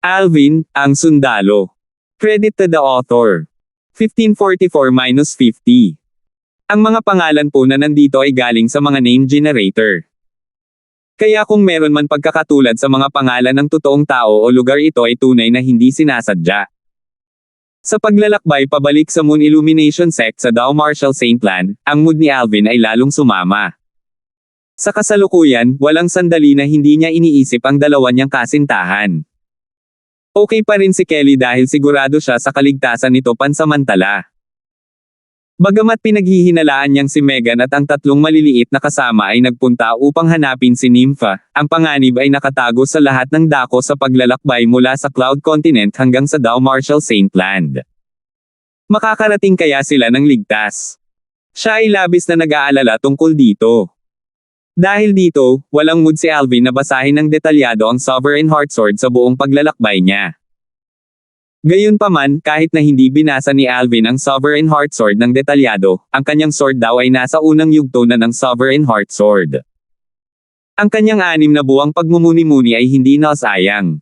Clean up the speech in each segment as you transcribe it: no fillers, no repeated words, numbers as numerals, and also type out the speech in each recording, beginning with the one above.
Alvin, ang sundalo. Credit to the author. 1544-50. Ang mga pangalan po na nandito ay galing sa mga name generator. Kaya kung meron man pagkakatulad sa mga pangalan ng totoong tao o lugar, ito ay tunay na hindi sinasadya. Sa paglalakbay pabalik sa Moon Illumination Sect sa Dao Marshall Saintland, ang mood ni Alvin ay lalong sumama. Sa kasalukuyan, walang sandali na hindi niya iniisip ang dalawa niyang kasintahan. Okay pa rin si Kelly dahil sigurado siya sa kaligtasan nito pansamantala. Bagamat pinaghihinalaan niyang si Megan at ang tatlong maliliit na kasama ay nagpunta upang hanapin si Nympha, ang panganib ay nakatago sa lahat ng dako sa paglalakbay mula sa Cloud Continent hanggang sa Dao Marshall Saintland. Makakarating kaya sila ng ligtas? Siya ay labis na nag-aalala tungkol dito. Dahil dito, walang mood si Alvin na basahin ng detalyado ang Sovereign Heartsword sa buong paglalakbay niya. Gayunpaman, kahit na hindi binasa ni Alvin ang Sovereign Heartsword ng detalyado, ang kanyang sword daw ay nasa unang yugto na ng Sovereign Heartsword. Ang kanyang 6 na buwang pagmumuni-muni ay hindi nasayang.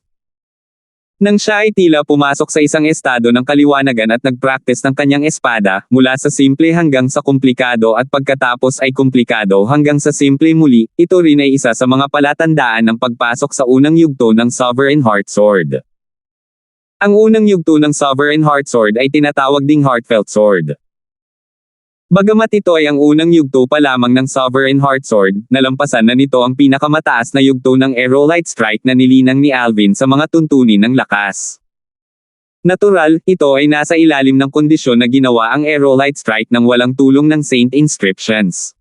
Nang siya ay tila pumasok sa isang estado ng kaliwanagan at nag-practice ng kanyang espada, mula sa simple hanggang sa komplikado at pagkatapos ay komplikado hanggang sa simple muli, ito rin ay isa sa mga palatandaan ng pagpasok sa unang yugto ng Sovereign Heartsword. Ang unang yugto ng Sovereign Heartsword ay tinatawag ding Heartfelt Sword. Bagamat ito ay ang unang yugto pa lamang ng Sovereign Heartsword, nalampasan na nito ang pinakamataas na yugto ng Aerolite Strike na nilinang ni Alvin sa mga tuntunin ng lakas. Natural, ito ay nasa ilalim ng kondisyon na ginawa ang Aerolite Strike nang walang tulong ng Saint Inscriptions.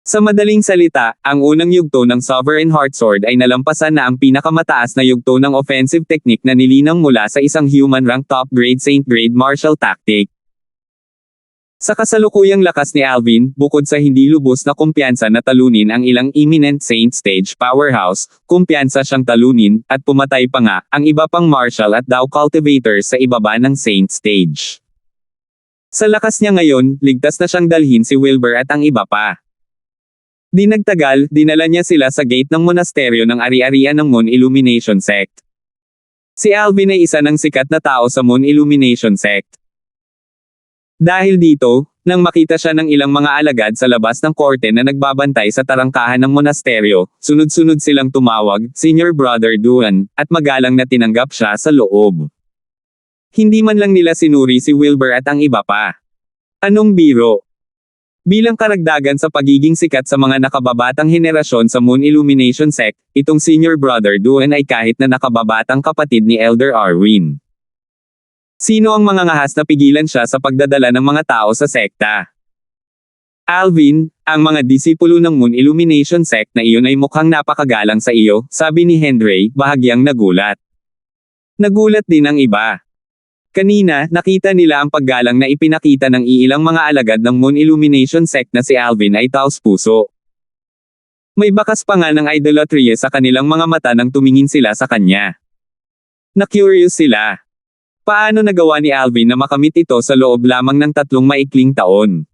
Sa madaling salita, ang unang yugto ng Sovereign Heartsword ay nalampasan na ang pinakamataas na yugto ng offensive technique na nilinang mula sa isang human rank top-grade Saint-grade martial tactic. Sa kasalukuyang lakas ni Alvin, bukod sa hindi lubos na kumpiyansa na talunin ang ilang eminent Saint Stage powerhouse, kumpiyansa siyang talunin, at pumatay pa nga, ang iba pang martial at Dao cultivators sa ibaba ng Saint Stage. Sa lakas niya ngayon, ligtas na siyang dalhin si Wilbur at ang iba pa. Di nagtagal, dinala niya sila sa gate ng monasteryo ng ari-arian ng Moon Illumination Sect. Si Alvin ay isa ng sikat na tao sa Moon Illumination Sect. Dahil dito, nang makita siya ng ilang mga alagad sa labas ng korte na nagbabantay sa tarangkahan ng monasteryo, sunod-sunod silang tumawag, Senior Brother Duan, at magalang na tinanggap siya sa loob. Hindi man lang nila sinuri si Wilbur at ang iba pa. Anong biro? Bilang karagdagan sa pagiging sikat sa mga nakababatang henerasyon sa Moon Illumination Sect, itong Senior Brother Duan ay kahit na nakababatang kapatid ni Elder Arwin. Sino ang mga ngahas na pigilan siya sa pagdadala ng mga tao sa sekta? Alvin, ang mga disipulo ng Moon Illumination Sect na iyon ay mukhang napakagalang sa iyo, sabi ni Henry, bahagyang nagulat. Nagulat din ang iba. Kanina, nakita nila ang paggalang na ipinakita ng iilang mga alagad ng Moon Illumination Sect na si Alvin ay taos-puso. May bakas pa nga ng idolatry sa kanilang mga mata nang tumingin sila sa kanya. Na-curious sila. Paano nagawa ni Alvin na makamit ito sa loob lamang ng 3 maikling taon?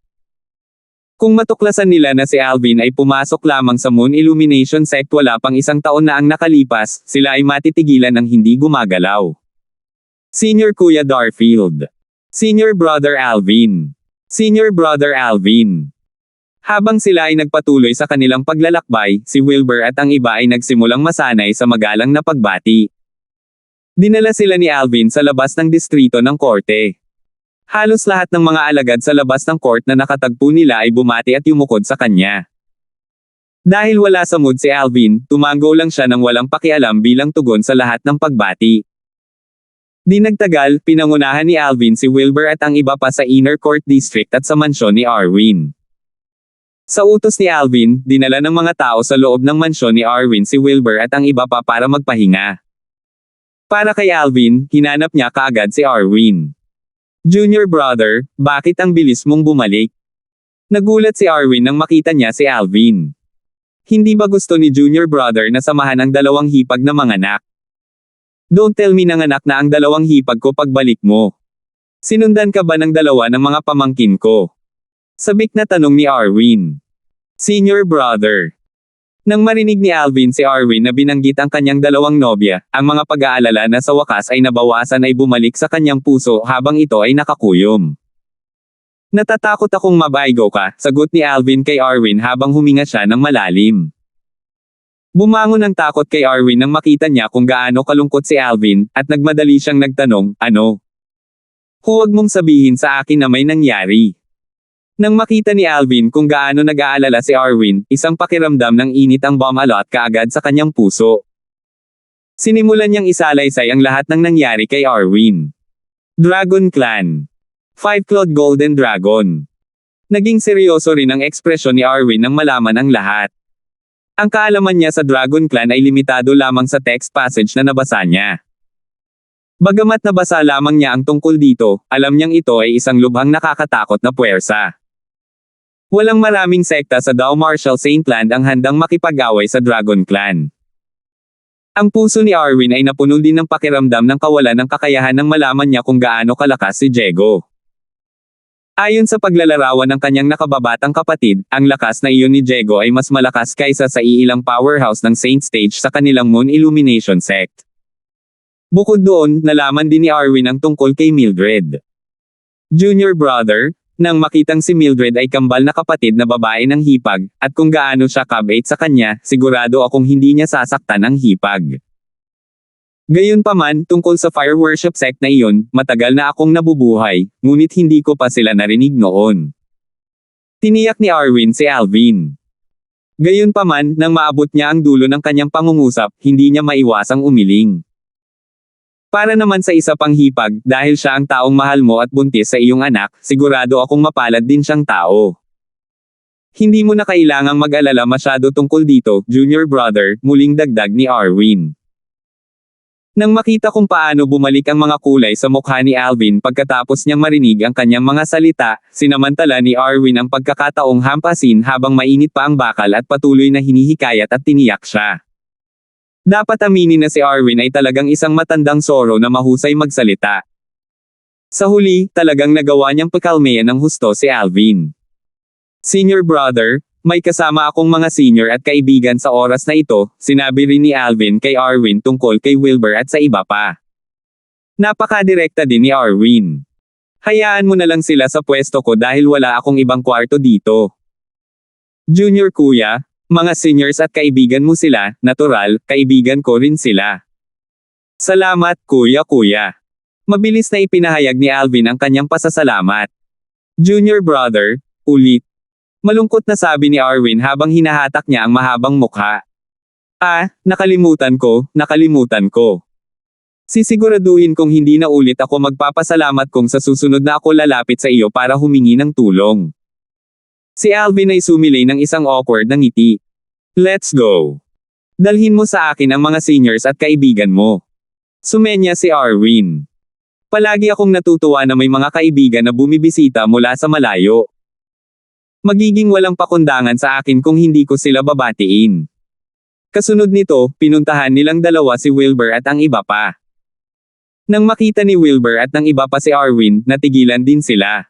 Kung matuklasan nila na si Alvin ay pumasok lamang sa Moon Illumination Sect wala pang 1 taon na ang nakalipas, sila ay matitigilan ng hindi gumagalaw. Senior Kuya Darfield. Senior Brother Alvin. Senior Brother Alvin. Habang sila ay nagpatuloy sa kanilang paglalakbay, si Wilbur at ang iba ay nagsimulang masanay sa magalang na pagbati. Dinala sila ni Alvin sa labas ng distrito ng korte. Halos lahat ng mga alagad sa labas ng court na nakatagpo nila ay bumati at yumukod sa kanya. Dahil wala sa mood si Alvin, tumango lang siya nang walang pakialam bilang tugon sa lahat ng pagbati. Di nagtagal, pinangunahan ni Alvin si Wilbur at ang iba pa sa Inner Court District at sa mansyon ni Arwin. Sa utos ni Alvin, dinala ng mga tao sa loob ng mansyon ni Arwin si Wilbur at ang iba pa para magpahinga. Para kay Alvin, hinanap niya kaagad si Arwin. Junior brother, bakit ang bilis mong bumalik? Nagulat si Arwin nang makita niya si Alvin. Hindi ba gusto ni Junior brother na samahan ang 2 hipag na manganak? Don't tell me nanganak na ang 2 hipag ko pagbalik mo. Sinundan ka ba ng 2 ng mga pamangkin ko? Sabik na tanong ni Arwin. Senior brother. Nang marinig ni Alvin si Arwin na binanggit ang kanyang dalawang nobya, ang mga pag-aalala na sa wakas ay nabawasan ay bumalik sa kanyang puso habang ito ay nakakuyom. Natatakot akong mabaigo ka, sagot ni Alvin kay Arwin habang huminga siya ng malalim. Bumangon ang takot kay Arwin nang makita niya kung gaano kalungkot si Alvin, at nagmadali siyang nagtanong, ano? Huwag mong sabihin sa akin na may nangyari. Nang makita ni Alvin kung gaano nag-aalala si Arwin, isang pakiramdam ng init ang bumalot kaagad sa kanyang puso. Sinimulan niyang isalaysay ang lahat ng nangyari kay Arwin. Dragon Clan. 5-clawed Golden Dragon. Naging seryoso rin ang ekspresyon ni Arwin nang malaman ang lahat. Ang kaalaman niya sa Dragon Clan ay limitado lamang sa text passage na nabasa niya. Bagamat nabasa lamang niya ang tungkol dito, alam niyang ito ay isang lubhang nakakatakot na puwersa. Walang maraming sekta sa Dao Martial Saintland ang handang makipag-away sa Dragon Clan. Ang puso ni Arwin ay napuno din ng pakiramdam ng kawalan ng kakayahan nang malaman niya kung gaano kalakas si Diego. Ayon sa paglalarawan ng kanyang nakababatang kapatid, ang lakas na iyon ni Diego ay mas malakas kaysa sa iilang powerhouse ng Saint Stage sa kanilang Moon Illumination Sect. Bukod doon, nalaman din ni Arwin ang tungkol kay Mildred. Junior brother, nang makitang si Mildred ay kambal na kapatid na babae ng hipag, at kung gaano siya kabait sa kanya, sigurado akong hindi niya sasaktan ang hipag. Gayunpaman, tungkol sa fire worship sect na iyon, matagal na akong nabubuhay, ngunit hindi ko pa sila narinig noon. Tiniyak ni Arwin si Alvin. Gayunpaman, nang maabot niya ang dulo ng kanyang pangungusap, hindi niya maiwasang umiling. Para naman sa isa pang hipag, dahil siya ang taong mahal mo at buntis sa iyong anak, sigurado akong mapalad din siyang tao. Hindi mo na kailangang mag-alala masyado tungkol dito, junior brother, muling dagdag ni Arwin. Nang makita kung paano bumalik ang mga kulay sa mukha ni Alvin pagkatapos niyang marinig ang kanyang mga salita, sinamantala ni Arwin ang pagkakataong hampasin habang mainit pa ang bakal at patuloy na hinihikayat at tiniyak siya. Dapat aminin na si Arwin ay talagang isang matandang Zoro na mahusay magsalita. Sa huli, talagang nagawa niyang pakalmayan ng husto si Alvin. Senior brother, may kasama akong mga senior at kaibigan sa oras na ito, sinabi rin ni Alvin kay Arwin tungkol kay Wilbur at sa iba pa. Napakadirekta din ni Arwin. Hayaan mo na lang sila sa pwesto ko dahil wala akong ibang kwarto dito. Junior kuya, mga seniors at kaibigan mo sila, natural, kaibigan ko rin sila. Salamat, kuya. Mabilis na ipinahayag ni Alvin ang kanyang pasasalamat. Junior brother, ulit. Malungkot na sabi ni Arwin habang hinahatak niya ang mahabang mukha. Nakalimutan ko. Sisiguraduhin kong hindi na ulit ako magpapasalamat kung sa susunod na ako lalapit sa iyo para humingi ng tulong. Si Alvin ay sumilay ng isang awkward na ngiti. Let's go. Dalhin mo sa akin ang mga seniors at kaibigan mo. Sumenya si Arwin. Palagi akong natutuwa na may mga kaibigan na bumibisita mula sa malayo. Magiging walang pakundangan sa akin kung hindi ko sila babatiin. Kasunod nito, pinuntahan nilang dalawa si Wilbur at ang iba pa. Nang makita ni Wilbur at ng iba pa si Arwin, natigilan din sila.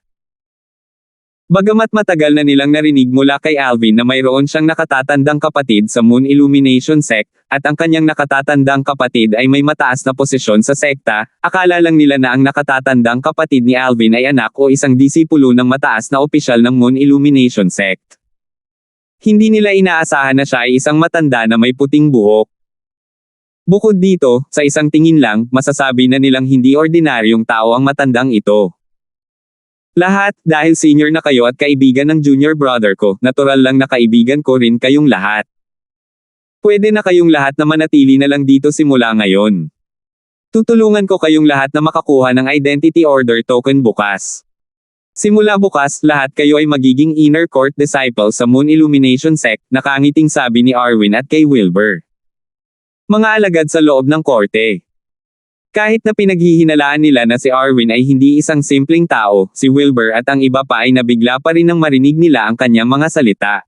Bagamat matagal na nilang narinig mula kay Alvin na mayroon siyang nakatatandang kapatid sa Moon Illumination Sect, at ang kanyang nakatatandang kapatid ay may mataas na posisyon sa sekta, akala lang nila na ang nakatatandang kapatid ni Alvin ay anak o isang disipulo ng mataas na opisyal ng Moon Illumination Sect. Hindi nila inaasahan na siya ay isang matanda na may puting buhok. Bukod dito, sa isang tingin lang, masasabi na nilang hindi ordinaryong tao ang matandang ito. Lahat, dahil senior na kayo at kaibigan ng junior brother ko, natural lang na kaibigan ko rin kayong lahat. Pwede na kayong lahat na manatili na lang dito simula ngayon. Tutulungan ko kayong lahat na makakuha ng Identity Order Token bukas. Simula bukas, lahat kayo ay magiging Inner Court Disciples sa Moon Illumination Sect, nakangiting sabi ni Arwin at kay Wilbur. Mga alagad sa loob ng korte. Kahit na pinaghihinalaan nila na si Arwin ay hindi isang simpleng tao, si Wilbur at ang iba pa ay nabigla pa rin nang marinig nila ang kanyang mga salita.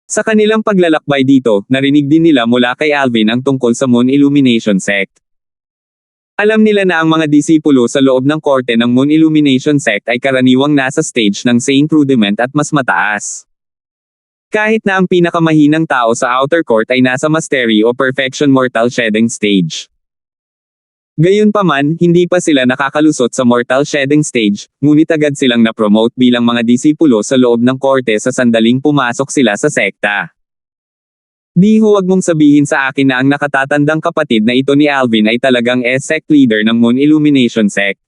Sa kanilang paglalakbay dito, narinig din nila mula kay Alvin ang tungkol sa Moon Illumination Sect. Alam nila na ang mga disipulo sa loob ng korte ng Moon Illumination Sect ay karaniwang nasa stage ng Saint Rudiment at mas mataas. Kahit na ang pinakamahinang tao sa outer court ay nasa mastery o perfection mortal shedding stage. Gayunpaman, hindi pa sila nakakalusot sa mortal shedding stage, ngunit agad silang na-promote bilang mga disipulo sa loob ng korte sa sandaling pumasok sila sa sekta. Di huwag mong sabihin sa akin na ang nakatatandang kapatid na ito ni Alvin ay talagang sect leader ng Moon Illumination Sect.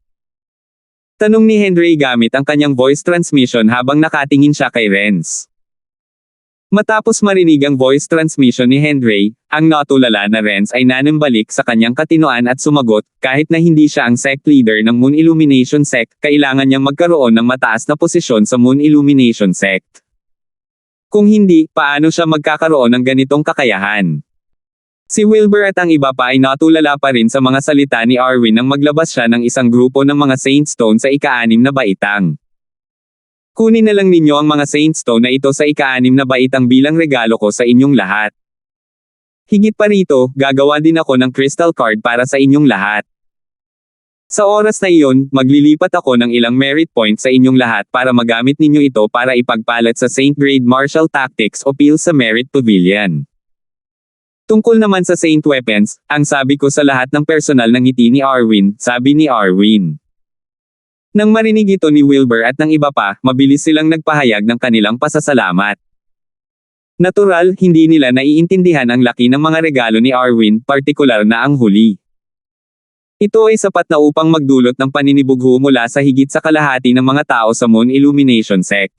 Tanong ni Henry gamit ang kanyang voice transmission habang nakatingin siya kay Renz. Matapos marinig ang voice transmission ni Henry, ang natulala na Renz ay nanambalik sa kanyang katinoan at sumagot, kahit na hindi siya ang sect leader ng Moon Illumination Sect, kailangan niyang magkaroon ng mataas na posisyon sa Moon Illumination Sect. Kung hindi, paano siya magkakaroon ng ganitong kakayahan? Si Wilbur at ang iba pa ay natulala pa rin sa mga salita ni Arwin nang maglabas siya ng isang grupo ng mga Saint Stone sa ika-6 na baitang. Kunin na lang ninyo ang mga Saint Stone na ito sa ika-6 na baitang bilang regalo ko sa inyong lahat. Higit pa rito, gagawa din ako ng crystal card para sa inyong lahat. Sa oras na iyon, maglilipat ako ng ilang merit points sa inyong lahat para magamit ninyo ito para ipagpalit sa Saint Grade Martial Tactics o Pills sa Merit Pavilion. Tungkol naman sa Saint Weapons, ang sabi ko sa lahat ng personal ng ngiti ni Arwin, sabi ni Arwin. Nang marinig ito ni Wilbur at ng iba pa, mabilis silang nagpahayag ng kanilang pasasalamat. Natural, hindi nila naiintindihan ang laki ng mga regalo ni Arwin, partikular na ang huli. Ito ay sapat na upang magdulot ng paninibugho mula sa higit sa kalahati ng mga tao sa Moon Illumination Sect.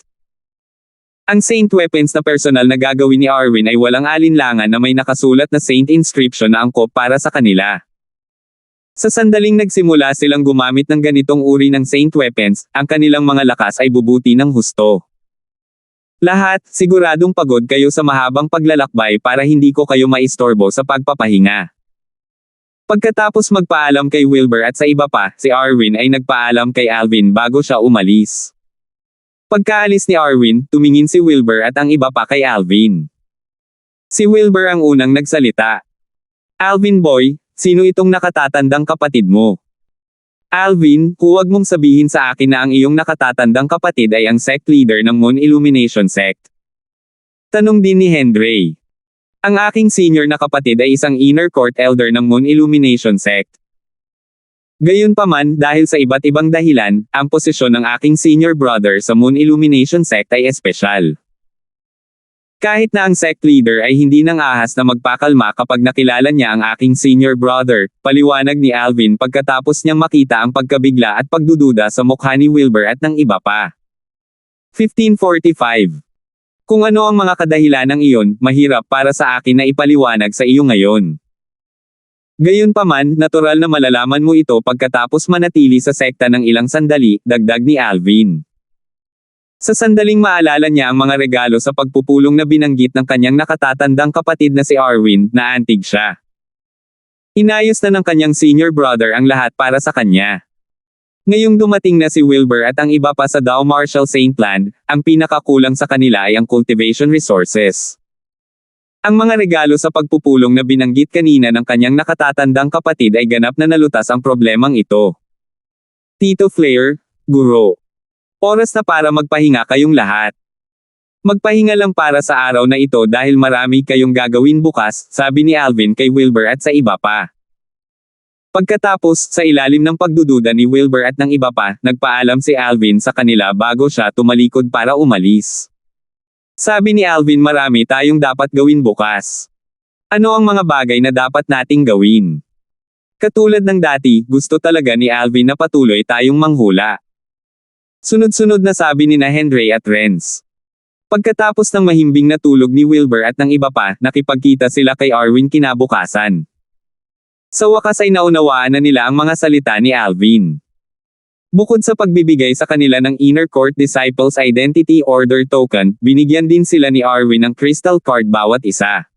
Ang Saint Weapons na personal na gagawin ni Arwin ay walang alinlangan na may nakasulat na Saint Inscription na angkop para sa kanila. Sa sandaling nagsimula silang gumamit ng ganitong uri ng Saint Weapons, ang kanilang mga lakas ay bubuti ng husto. Lahat, siguradong pagod kayo sa mahabang paglalakbay para hindi ko kayo maistorbo sa pagpapahinga. Pagkatapos magpaalam kay Wilbur at sa iba pa, si Arwin ay nagpaalam kay Alvin bago siya umalis. Pagkaalis ni Arwin, tumingin si Wilbur at ang iba pa kay Alvin. Si Wilbur ang unang nagsalita. Alvin boy, sino itong nakatatandang kapatid mo? Alvin, huwag mong sabihin sa akin na ang iyong nakatatandang kapatid ay ang sect leader ng Moon Illumination Sect. Tanong din ni Henry. Ang aking senior na kapatid ay isang inner court elder ng Moon Illumination Sect. Gayunpaman, dahil sa iba't ibang dahilan, ang posisyon ng aking senior brother sa Moon Illumination Sect ay espesyal. Kahit na ang sect leader ay hindi nang ahas na magpakalma kapag nakilala niya ang aking senior brother, paliwanag ni Alvin pagkatapos niyang makita ang pagkabigla at pagdududa sa mukha ni Wilbur at ng iba pa. 1545. Kung ano ang mga kadahilanang iyon, mahirap para sa akin na ipaliwanag sa iyo ngayon. Gayunpaman, natural na malalaman mo ito pagkatapos manatili sa sekta ng ilang sandali, dagdag ni Alvin. Sa sandaling maalala niya ang mga regalo sa pagpupulong na binanggit ng kanyang nakatatandang kapatid na si Arwin, naantig siya. Inayos na ng kanyang senior brother ang lahat para sa kanya. Ngayong dumating na si Wilbur at ang iba pa sa Dow Marshall Saintland, ang pinakakulang sa kanila ay ang cultivation resources. Ang mga regalo sa pagpupulong na binanggit kanina ng kanyang nakatatandang kapatid ay ganap na nalutas ang problemang ito. Tito Flair, Guro. Oras na para magpahinga kayong lahat. Magpahinga lang para sa araw na ito dahil marami kayong gagawin bukas, sabi ni Alvin kay Wilbur at sa iba pa. Pagkatapos, sa ilalim ng pagdududa ni Wilbur at ng iba pa, nagpaalam si Alvin sa kanila bago siya tumalikod para umalis. Sabi ni Alvin marami tayong dapat gawin bukas. Ano ang mga bagay na dapat nating gawin? Katulad ng dati, gusto talaga ni Alvin na patuloy tayong manghula. Sunod-sunod na sabi ni na Henry at Renz. Pagkatapos ng mahimbing na tulog ni Wilbur at ng iba pa, nakipagkita sila kay Arwin kinabukasan. Sa wakas ay naunawaan na nila ang mga salita ni Alvin. Bukod sa pagbibigay sa kanila ng Inner Court Disciples Identity Order Token, binigyan din sila ni Arwin ng Crystal Card bawat isa.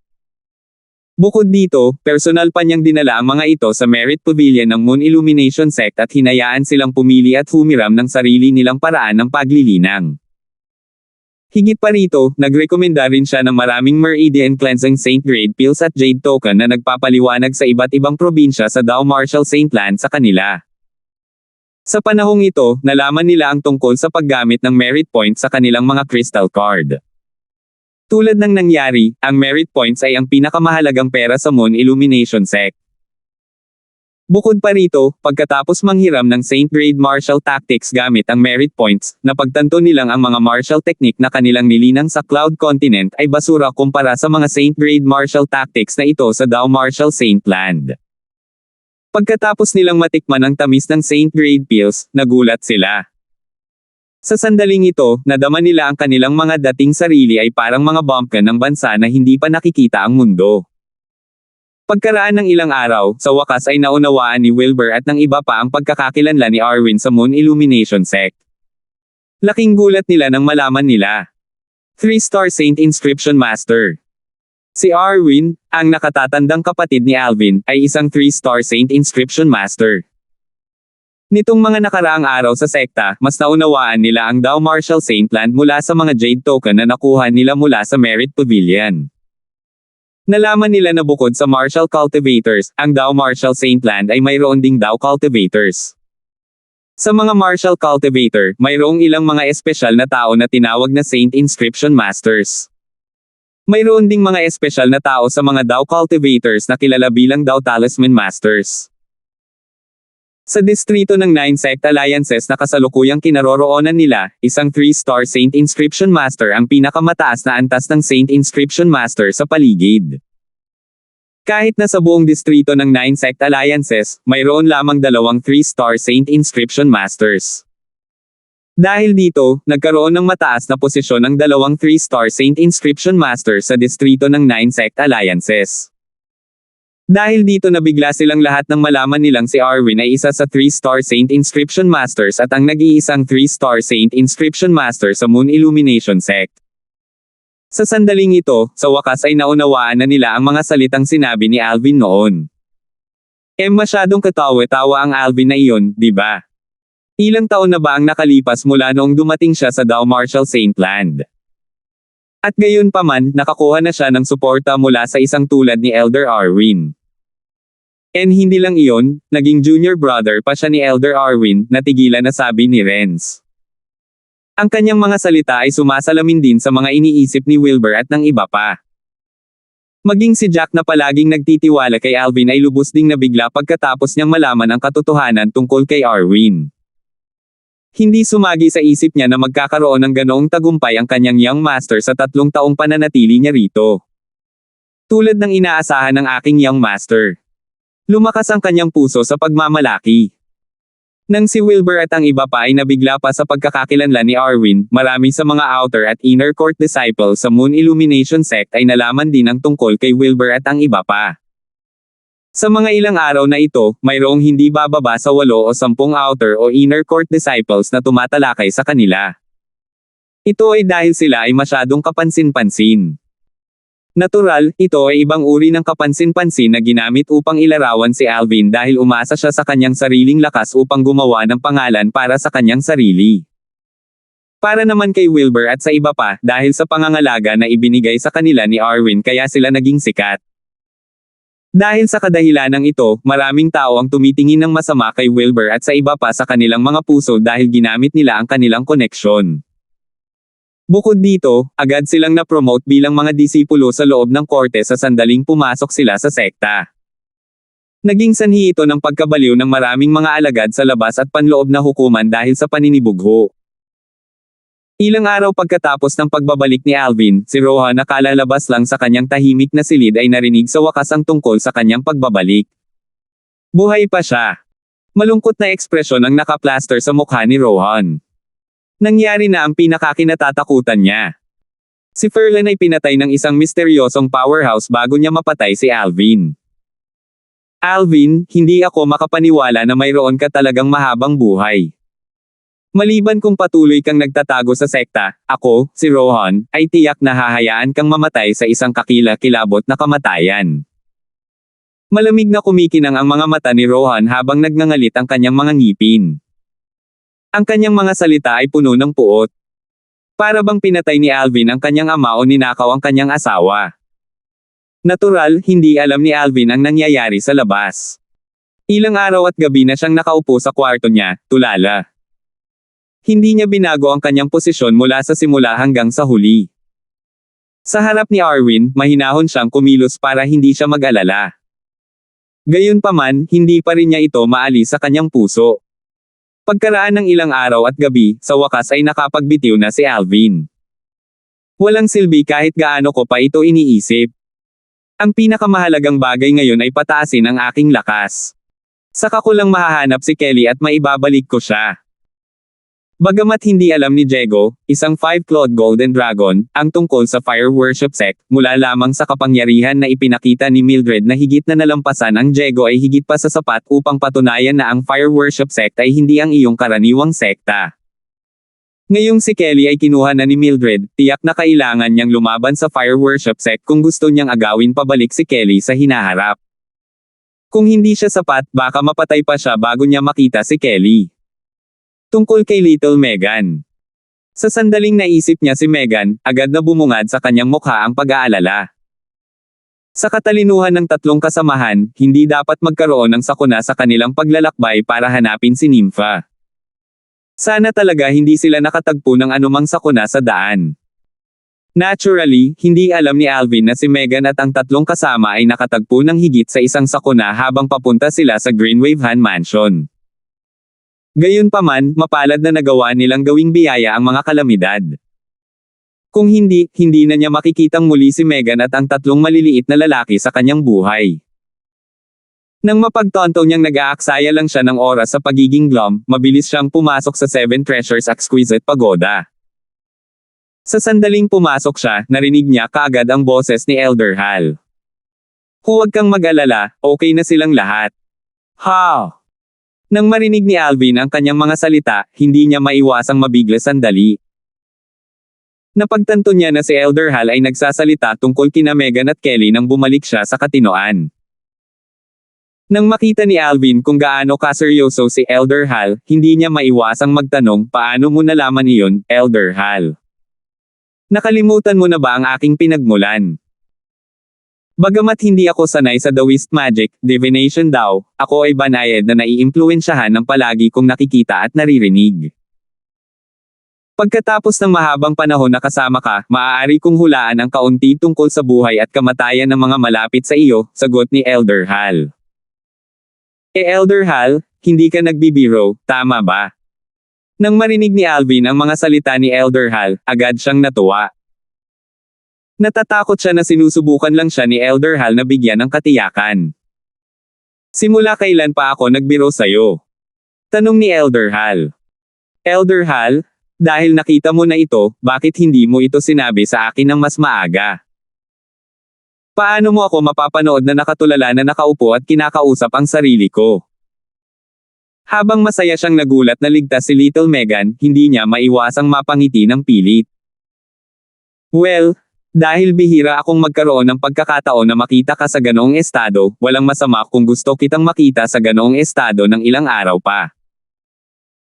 Bukod dito, personal pa niyang dinala ang mga ito sa Merit Pavilion ng Moon Illumination Sect at hinayaan silang pumili at humiram ng sarili nilang paraan ng paglilinang. Higit pa rito, nagrekomenda rin siya ng maraming Meridian Cleansing Saint Grade Pills at Jade Token na nagpapaliwanag sa iba't ibang probinsya sa Dow Marshall Saintland sa kanila. Sa panahong ito, nalaman nila ang tungkol sa paggamit ng merit point sa kanilang mga crystal card. Tulad ng nangyari, ang merit points ay ang pinakamahalagang pera sa Moon Illumination Sect. Bukod pa rito, pagkatapos manghiram ng Saint Grade martial tactics gamit ang merit points, napagtanto nilang ang mga martial technique na kanilang nilinang sa Cloud Continent ay basura kumpara sa mga Saint Grade martial tactics na ito sa Dao Martial Saint Land. Pagkatapos nilang matikman ang tamis ng Saint Grade pills, nagulat sila. Sa sandaling ito, nadama nila ang kanilang mga dating sarili ay parang mga bumpkin ng bansa na hindi pa nakikita ang mundo. Pagkaraan ng ilang araw, sa wakas ay naunawaan ni Wilbur at ng iba pa ang pagkakakilanlan ni Arwin sa Moon Illumination Sect. Laking gulat nila nang malaman nila. 3-star Saint Inscription Master. Si Arwin, ang nakatatandang kapatid ni Alvin, ay isang 3-star Saint Inscription Master. Nitong mga nakaraang araw sa sekta, mas naunawaan nila ang Dao Martial Saint Land mula sa mga Jade Token na nakuha nila mula sa Merit Pavilion. Nalaman nila na bukod sa Martial Cultivators, ang Dao Martial Saint Land ay mayroon ding Dao Cultivators. Sa mga Martial Cultivator, mayroong ilang mga espesyal na tao na tinawag na Saint Inscription Masters. Mayroon ding mga espesyal na tao sa mga Dao Cultivators na kilala bilang Dao Talisman Masters. Sa distrito ng 9 Sect Alliances na kasalukuyang kinaroroonan nila, isang 3-star Saint Inscription Master ang pinakamataas na antas ng Saint Inscription Master sa paligid. Kahit na sa buong distrito ng 9 Sect Alliances, mayroon lamang 2 3-star Saint Inscription Masters. Dahil dito, nagkaroon ng mataas na posisyon ang 2 3-star Saint Inscription Masters sa distrito ng 9 Sect Alliances. Dahil dito nabigla silang lahat nang malaman nilang si Arwin ay isa sa 3-star Saint Inscription Masters at ang nag-iisang 3-star Saint Inscription Master sa Moon Illumination Sect. Sa sandaling ito, sa wakas ay naunawaan na nila ang mga salitang sinabi ni Alvin noon. Masyadong katawa-tawa ang Alvin na iyon, di ba? Ilang taon na ba ang nakalipas mula noong dumating siya sa Dao Martial Saint Land? At gayon pa man, nakakuha na siya ng suporta mula sa isang tulad ni Elder Arwin. Hindi lang iyon, naging junior brother pa siya ni Elder Arwin, natigilan na sabi ni Renz. Ang kanyang mga salita ay sumasalamin din sa mga iniisip ni Wilbur at ng iba pa. Maging si Jack na palaging nagtitiwala kay Alvin ay lubos ding nabigla pagkatapos niyang malaman ang katotohanan tungkol kay Arwin. Hindi sumagi sa isip niya na magkakaroon ng ganoong tagumpay ang kanyang young master sa 3 taong pananatili niya rito. Tulad ng inaasahan ng aking young master. Lumakas ang kanyang puso sa pagmamalaki. Nang si Wilbur at ang iba pa ay nabigla pa sa pagkakakilanlan ni Arwin, marami sa mga outer at inner court disciples sa Moon Illumination Sect ay nalaman din ang tungkol kay Wilbur at ang iba pa. Sa mga ilang araw na ito, mayroong hindi bababa sa 8 o 10 outer o inner court disciples na tumatalakay sa kanila. Ito ay dahil sila ay masyadong kapansin-pansin. Natural, ito ay ibang uri ng kapansin-pansin na ginamit upang ilarawan si Alvin dahil umasa siya sa kanyang sariling lakas upang gumawa ng pangalan para sa kanyang sarili. Para naman kay Wilbur at sa iba pa, dahil sa pangangalaga na ibinigay sa kanila ni Arwin kaya sila naging sikat. Dahil sa kadahilanang ito, maraming tao ang tumitingin ng masama kay Wilbur at sa iba pa sa kanilang mga puso dahil ginamit nila ang kanilang koneksyon. Bukod dito, agad silang na-promote bilang mga disipulo sa loob ng korte sa sandaling pumasok sila sa sekta. Naging sanhi ito ng pagkabaliw ng maraming mga alagad sa labas at panloob na hukuman dahil sa paninibugho. Ilang araw pagkatapos ng pagbabalik ni Alvin, si Rohan na kalalabas lang sa kanyang tahimik na silid ay narinig sa wakas ang tungkol sa kanyang pagbabalik. Buhay pa siya. Malungkot na ekspresyon ang nakaplaster sa mukha ni Rohan. Nangyari na ang pinakakinatatakutan niya. Si Ferlan ay pinatay ng isang misteryosong powerhouse bago niya mapatay si Alvin. Alvin, hindi ako makapaniwala na mayroon ka talagang mahabang buhay. Maliban kung patuloy kang nagtatago sa sekta, ako, si Rohan, ay tiyak na hahayaan kang mamatay sa isang kakila-kilabot na kamatayan. Malamig na kumikinang ang mga mata ni Rohan habang nagngangalit ang kanyang mga ngipin. Ang kanyang mga salita ay puno ng puot. Para bang pinatay ni Alvin ang kanyang ama o ninakaw ang kanyang asawa. Natural, hindi alam ni Alvin ang nangyayari sa labas. Ilang araw at gabi na siyang nakaupo sa kwarto niya, tulala. Hindi niya binago ang kanyang posisyon mula sa simula hanggang sa huli. Sa harap ni Arwin, mahinahon siyang kumilos para hindi siya mag-alala. Gayunpaman, hindi pa rin niya ito maalis sa kanyang puso. Pagkaraan ng ilang araw at gabi, sa wakas ay nakapagbitiw na si Alvin. Walang silbi kahit gaano ko pa ito iniisip. Ang pinakamahalagang bagay ngayon ay pataasin ang aking lakas. Saka ko lang mahahanap si Kelly at maibabalik ko siya. Bagamat hindi alam ni Diego, isang 5-clawed golden dragon, ang tungkol sa fire worship sect, mula lamang sa kapangyarihan na ipinakita ni Mildred na higit na nalampasan ang Diego ay higit pa sa sapat upang patunayan na ang fire worship sect ay hindi ang iyong karaniwang sekta. Ngayong si Kelly ay kinuha na ni Mildred, tiyak na kailangan niyang lumaban sa fire worship sect kung gusto niyang agawin pabalik si Kelly sa hinaharap. Kung hindi siya sapat, baka mapatay pa siya bago niya makita si Kelly. Tungkol kay Little Megan. Sa sandaling naisip niya si Megan, agad na bumungad sa kanyang mukha ang pag-aalala. Sa katalinuhan ng tatlong kasamahan, hindi dapat magkaroon ng sakuna sa kanilang paglalakbay para hanapin si Nympha. Sana talaga hindi sila nakatagpo ng anumang sakuna sa daan. Naturally, hindi alam ni Alvin na si Megan at ang tatlong kasama ay nakatagpo ng higit sa isang sakuna habang papunta sila sa Greenwavehan Mansion. Gayunpaman, mapalad na nagawa nilang gawing biyaya ang mga kalamidad. Kung hindi, hindi na niya makikitang muli si Megan at ang tatlong maliliit na lalaki sa kanyang buhay. Nang mapagtonto niyang nag-aaksaya lang siya ng oras sa pagiging glum, mabilis siyang pumasok sa Seven Treasures Exquisite Pagoda. Sa sandaling pumasok siya, narinig niya kaagad ang boses ni Elder Hal. Huwag kang mag-alala, okay na silang lahat. Ha! Nang marinig ni Alvin ang kanyang mga salita, hindi niya maiwasang mabigla sandali. Napagtanto niya na si Elder Hal ay nagsasalita tungkol kina Megan at Kelly nang bumalik siya sa katinoan. Nang makita ni Alvin kung gaano kaseryoso si Elder Hal, hindi niya maiwasang magtanong, paano mo nalaman iyon, Elder Hal? Nakalimutan mo na ba ang aking pinagmulan? Bagamat hindi ako sanay sa Taoist magic, divination daw, ako ay banayad na naiimpluwensyahan ng palagi kong nakikita at naririnig. Pagkatapos ng mahabang panahon na kasama ka, maaari kong hulaan ang kaunti tungkol sa buhay at kamatayan ng mga malapit sa iyo, sagot ni Elder Hal. Elder Hal, hindi ka nagbibiro, tama ba? Nang marinig ni Alvin ang mga salita ni Elder Hal, agad siyang natuwa. Natatakot siya na sinusubukan lang siya ni Elder Hal na bigyan ng katiyakan. Simula kailan pa ako nagbiro sa'yo? Tanong ni Elder Hal. Elder Hal, dahil nakita mo na ito, bakit hindi mo ito sinabi sa akin ng mas maaga? Paano mo ako mapapanood na nakatulala na nakaupo at kinakausap ang sarili ko? Habang masaya siyang nagulat na ligtas si Little Megan, hindi niya maiwasang mapangiti ng pilit. Well, dahil bihira akong magkaroon ng pagkakataon na makita ka sa ganoong estado, walang masama kung gusto kitang makita sa ganoong estado ng ilang araw pa.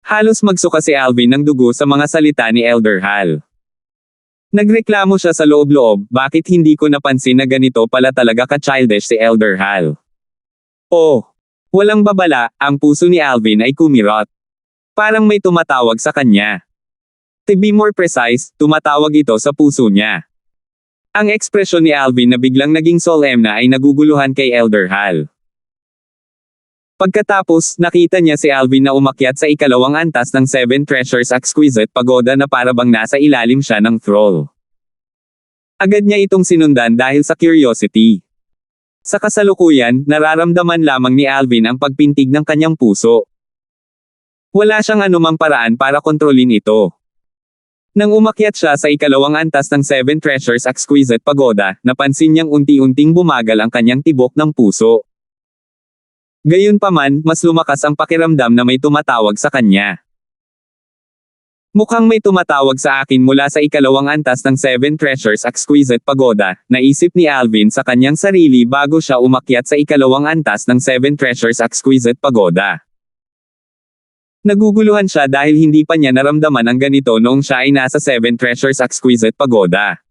Halos magsuka si Alvin ng dugo sa mga salita ni Elder Hal. Nagreklamo siya sa loob-loob, bakit hindi ko napansin na ganito pala talaga ka-childish si Elder Hal. Oh, walang babala, ang puso ni Alvin ay kumirot. Parang may tumatawag sa kanya. To be more precise, tumatawag ito sa puso niya. Ang ekspresyon ni Alvin na biglang naging solemn na ay naguguluhan kay Elder Hal. Pagkatapos, nakita niya si Alvin na umakyat sa ikalawang antas ng Seven Treasures Exquisite Pagoda na parabang nasa ilalim siya ng thrall. Agad niya itong sinundan dahil sa curiosity. Sa kasalukuyan, nararamdaman lamang ni Alvin ang pagpintig ng kanyang puso. Wala siyang anumang paraan para kontrolin ito. Nang umakyat siya sa ikalawang antas ng Seven Treasures Exquisite Pagoda, napansin niyang unti-unting bumagal ang kanyang tibok ng puso. Gayunpaman, mas lumakas ang pakiramdam na may tumatawag sa kanya. Mukhang may tumatawag sa akin mula sa ikalawang antas ng Seven Treasures Exquisite Pagoda, naisip ni Alvin sa kanyang sarili bago siya umakyat sa ikalawang antas ng Seven Treasures Exquisite Pagoda. Naguguluhan siya dahil hindi pa niya naramdaman ang ganito noong siya ay nasa Seven Treasures Exquisite Pagoda.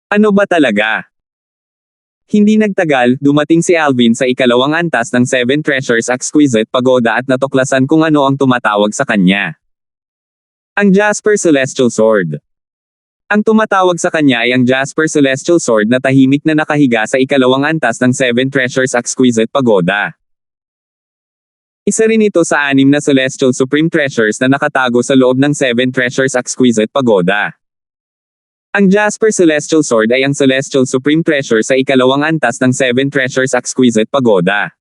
Ano ba talaga? Hindi nagtagal, dumating si Alvin sa ikalawang antas ng Seven Treasures Exquisite Pagoda at natuklasan kung ano ang tumatawag sa kanya. Ang Jasper Celestial Sword. Ang tumatawag sa kanya ay ang Jasper Celestial Sword na tahimik na nakahiga sa ikalawang antas ng Seven Treasures Exquisite Pagoda. Isa rin ito sa 6 na Celestial Supreme Treasures na nakatago sa loob ng Seven Treasures Exquisite Pagoda. Ang Jasper Celestial Sword ay ang Celestial Supreme Treasure sa ikalawang antas ng Seven Treasures Exquisite Pagoda.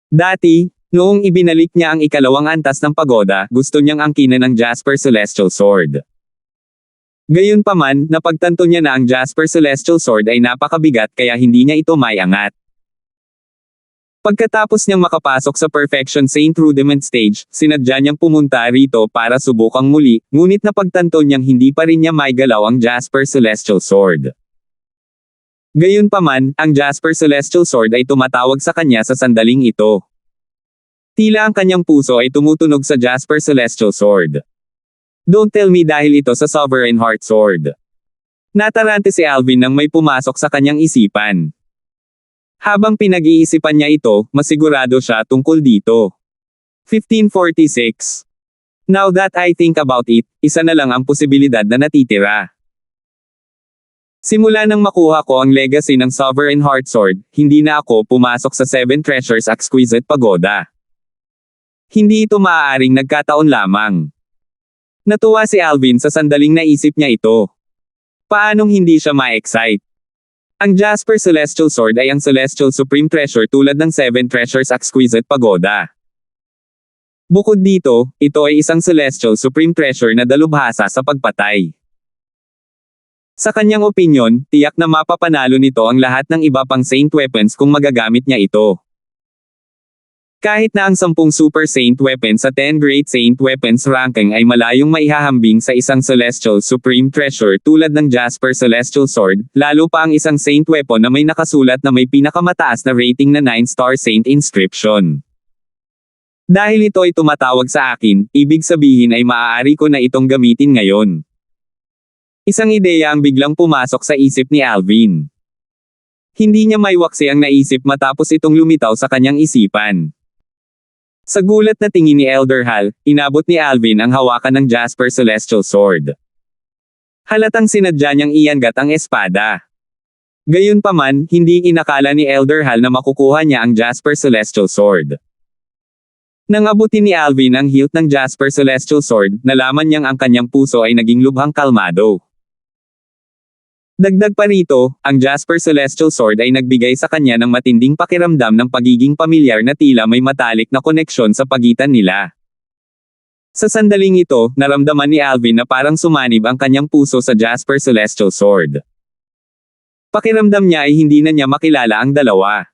Dati, noong ibinalik niya ang ikalawang antas ng pagoda, gusto niyang angkinin ang Jasper Celestial Sword. Gayunpaman, napagtanto niya na ang Jasper Celestial Sword ay napakabigat kaya hindi niya ito maiangat. Pagkatapos niyang makapasok sa Perfection Saint Rudiment Stage, sinadya niyang pumunta rito para subukang muli, ngunit napagtanto niyang hindi pa rin niya maigalaw ang Jasper Celestial Sword. Gayunpaman, ang Jasper Celestial Sword ay tumatawag sa kanya sa sandaling ito. Tila ang kanyang puso ay tumutunog sa Jasper Celestial Sword. Don't tell me dahil ito sa Sovereign Heart Sword. Natarante si Alvin nang may pumasok sa kanyang isipan. Habang pinag-iisipan niya ito, masigurado siya tungkol dito. 1546. Now that I think about it, isa na lang ang posibilidad na natitira. Simula nang makuha ko ang legacy ng Sovereign Heart Sword, hindi na ako pumasok sa Seven Treasures Exquisite Pagoda. Hindi ito maaaring nagkataon lamang. Natuwa si Alvin sa sandaling naisip niya ito. Paanong hindi siya ma-excite? Ang Jasper Celestial Sword ay ang Celestial Supreme Treasure tulad ng Seven Treasures Exquisite Pagoda. Bukod dito, ito ay isang Celestial Supreme Treasure na dalubhasa sa pagpatay. Sa kanyang opinyon, tiyak na mapapanalo nito ang lahat ng iba pang Saint Weapons kung magagamit niya ito. Kahit na ang 10 Super Saint Weapons sa 10 Great Saint Weapons ranking ay malayong maihahambing sa isang Celestial Supreme Treasure tulad ng Jasper Celestial Sword, lalo pa ang isang Saint Weapon na may nakasulat na may pinakamataas na rating na 9-star Saint Inscription. Dahil ito ay tumatawag sa akin, ibig sabihin ay maaari ko na itong gamitin ngayon. Isang ideya ang biglang pumasok sa isip ni Alvin. Hindi niya maiwaksi ang naisip matapos itong lumitaw sa kanyang isipan. Sa gulat na tingin ni Elder Hal, inabot ni Alvin ang hawakan ng Jasper Celestial Sword. Halatang sinadya niyang iangat ang espada. Gayunpaman, hindi inakala ni Elder Hal na makukuha niya ang Jasper Celestial Sword. Nang abutin ni Alvin ang hilt ng Jasper Celestial Sword, nalaman niyang ang kanyang puso ay naging lubhang kalmado. Dagdag pa rito, ang Jasper Celestial Sword ay nagbigay sa kanya ng matinding pakiramdam ng pagiging pamilyar na tila may matalik na koneksyon sa pagitan nila. Sa sandaling ito, naramdaman ni Alvin na parang sumanib ang kanyang puso sa Jasper Celestial Sword. Pakiramdam niya ay hindi na niya makilala ang dalawa.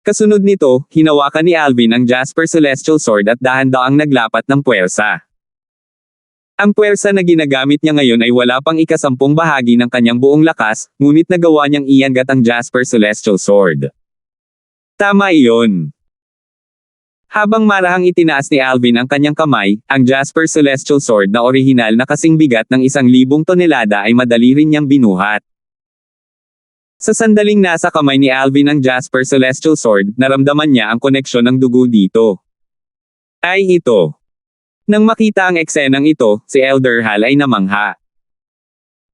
Kasunod nito, hinawakan ni Alvin ang Jasper Celestial Sword at dahan-daang naglapat ng puwersa. Ang puwersa na ginagamit niya ngayon ay wala pang ika-10 bahagi ng kanyang buong lakas, ngunit nagawa niyang iangat ang Jasper Celestial Sword. Tama iyon. Habang marahang itinaas ni Alvin ang kanyang kamay, ang Jasper Celestial Sword na orihinal na kasing bigat ng 1,000 tonelada ay madali rin niyang binuhat. Sa sandaling nasa kamay ni Alvin ang Jasper Celestial Sword, naramdaman niya ang koneksyon ng dugo dito. Ay ito. Nang makita ang eksenang ito, si Elder Hal ay namangha.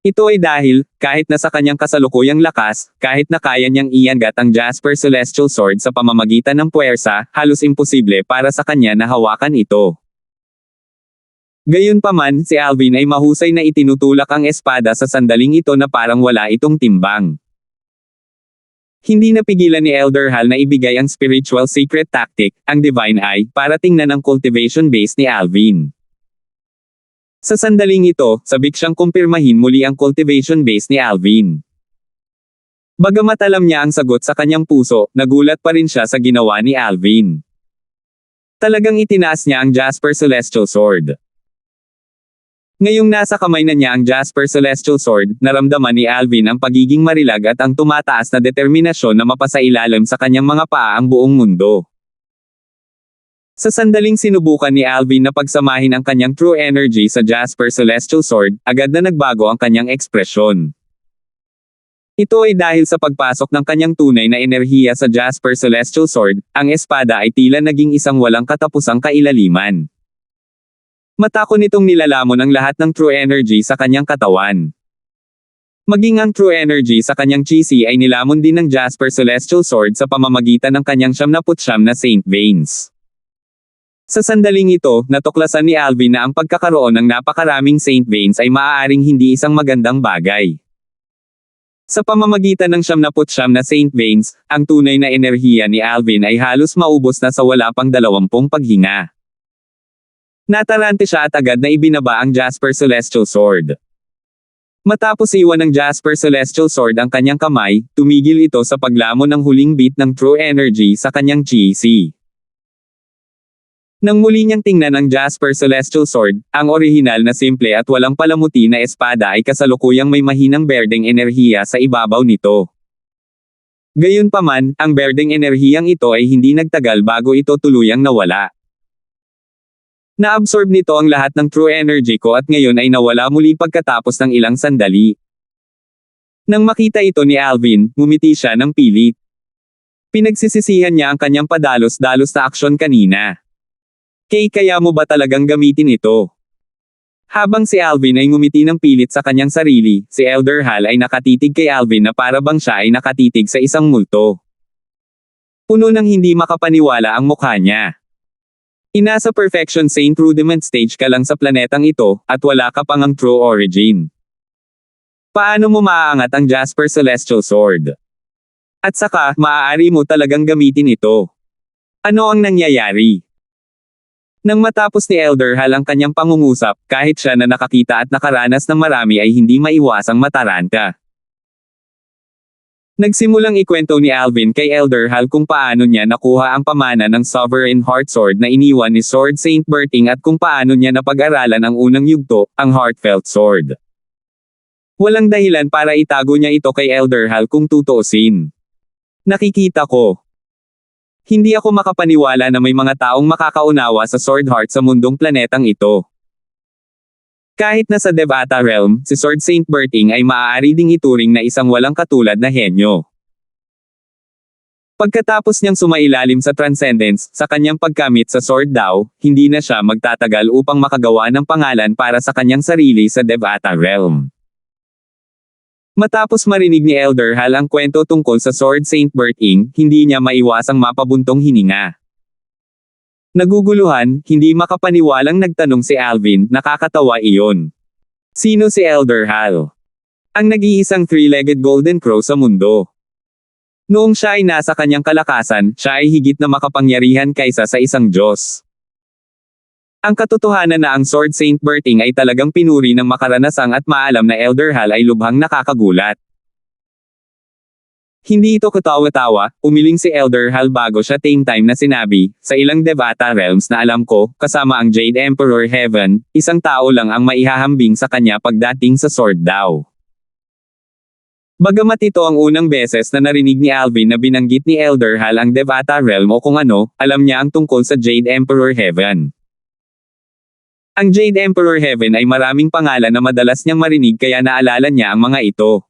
Ito ay dahil, kahit na sa kanyang kasalukuyang lakas, kahit na kaya niyang iangat ang Jasper Celestial Sword sa pamamagitan ng puwersa, halos imposible para sa kanya na hawakan ito. Gayunpaman, si Alvin ay mahusay na itinutulak ang espada sa sandaling ito na parang wala itong timbang. Hindi napigilan ni Elder Hal na ibigay ang spiritual secret tactic, ang Divine Eye, para tingnan ang cultivation base ni Alvin. Sa sandaling ito, sabik siyang kumpirmahin muli ang cultivation base ni Alvin. Bagamat alam niya ang sagot sa kanyang puso, nagulat pa rin siya sa ginawa ni Alvin. Talagang itinaas niya ang Jasper Celestial Sword. Ngayong nasa kamay na niya ang Jasper Celestial Sword, naramdaman ni Alvin ang pagiging marilag at ang tumataas na determinasyon na mapasailalim sa kanyang mga paa ang buong mundo. Sa sandaling sinubukan ni Alvin na pagsamahin ang kanyang true energy sa Jasper Celestial Sword, agad na nagbago ang kanyang ekspresyon. Ito ay dahil sa pagpasok ng kanyang tunay na enerhiya sa Jasper Celestial Sword, ang espada ay tila naging isang walang katapusang kailaliman. Matako nitong nilalamon ang lahat ng true energy sa kanyang katawan. Maging ang true energy sa kanyang chi ay nilamon din ng Jasper Celestial Sword sa pamamagitan ng kanyang 79 na Saint Veins. Sa sandaling ito, natuklasan ni Alvin na ang pagkakaroon ng napakaraming Saint Veins ay maaaring hindi isang magandang bagay. Sa pamamagitan ng 79 na Saint Veins, ang tunay na enerhiya ni Alvin ay halos maubos na sa wala pang 20 paghinga. Natarante siya at agad na ibinaba ang Jasper Celestial Sword. Matapos iwan ng Jasper Celestial Sword ang kanyang kamay, tumigil ito sa paglamon ng huling bit ng true energy sa kanyang chi. Nang muli niyang tingnan ang Jasper Celestial Sword, ang orihinal na simple at walang palamuti na espada ay kasalukuyang may mahinang berdeng enerhiya sa ibabaw nito. Gayunpaman, ang berdeng enerhiyang ito ay hindi nagtagal bago ito tuluyang nawala. Na-absorb nito ang lahat ng true energy ko at ngayon ay nawala muli pagkatapos ng ilang sandali. Nang makita ito ni Alvin, ngumiti siya ng pilit. Pinagsisisihan niya ang kanyang padalos-dalos na aksyon kanina. Kaya mo ba talagang gamitin ito? Habang si Alvin ay ngumiti ng pilit sa kanyang sarili, si Elder Hal ay nakatitig kay Alvin na para bang siya ay nakatitig sa isang multo. Puno ng hindi makapaniwala ang mukha niya. Inasa Perfection Saint Rudiment stage ka lang sa planetang ito, at wala ka pang ang true origin. Paano mo maaangat ang Jasper Celestial Sword? At saka, maaari mo talagang gamitin ito. Ano ang nangyayari? Nang matapos ni Elder Hal ang kanyang pangungusap, kahit siya na nakakita at nakaranas ng marami ay hindi maiwasang mataranta. Nagsimulang ikwento ni Alvin kay Elder Hal kung paano niya nakuha ang pamana ng Sovereign Heart Sword na iniwan ni Sword Saint Berting at kung paano niya napag-aralan ang unang yugto, ang Heartfelt Sword. Walang dahilan para itago niya ito kay Elder Hal kung tutuusin. Nakikita ko. Hindi ako makapaniwala na may mga taong makakaunawa sa Sword Heart sa mundong planetang ito. Kahit na sa Devata Realm, si Sword Saint Berting ay maaari ding ituring na isang walang katulad na henyo. Pagkatapos niyang sumailalim sa Transcendence, sa kanyang pagkamit sa Sword daw, hindi na siya magtatagal upang makagawa ng pangalan para sa kanyang sarili sa Devata Realm. Matapos marinig ni Elder Hal ang kwento tungkol sa Sword Saint Berting, hindi niya maiwasang mapabuntong hininga. Naguguluhan, hindi makapaniwalang nagtanong si Alvin, nakakatawa iyon. Sino si Elder Hal? Ang nag-iisang three-legged golden crow sa mundo. Noong siya ay nasa kanyang kalakasan, siya ay higit na makapangyarihan kaysa sa isang Diyos. Ang katotohanan na ang Sword Saint Berting ay talagang pinuri ng makaranasang at maalam na Elder Hal ay lubhang nakakagulat. Hindi ito katawa-tawa, umiling si Elder Hal bago siya time na sinabi, sa ilang Devata Realms na alam ko, kasama ang Jade Emperor Heaven, isang tao lang ang maihahambing sa kanya pagdating sa sword daw. Bagamat ito ang unang beses na narinig ni Alvin na binanggit ni Elder Hal ang Devata Realm o kung ano, alam niya ang tungkol sa Jade Emperor Heaven. Ang Jade Emperor Heaven ay maraming pangalan na madalas niyang marinig kaya naalala niya ang mga ito.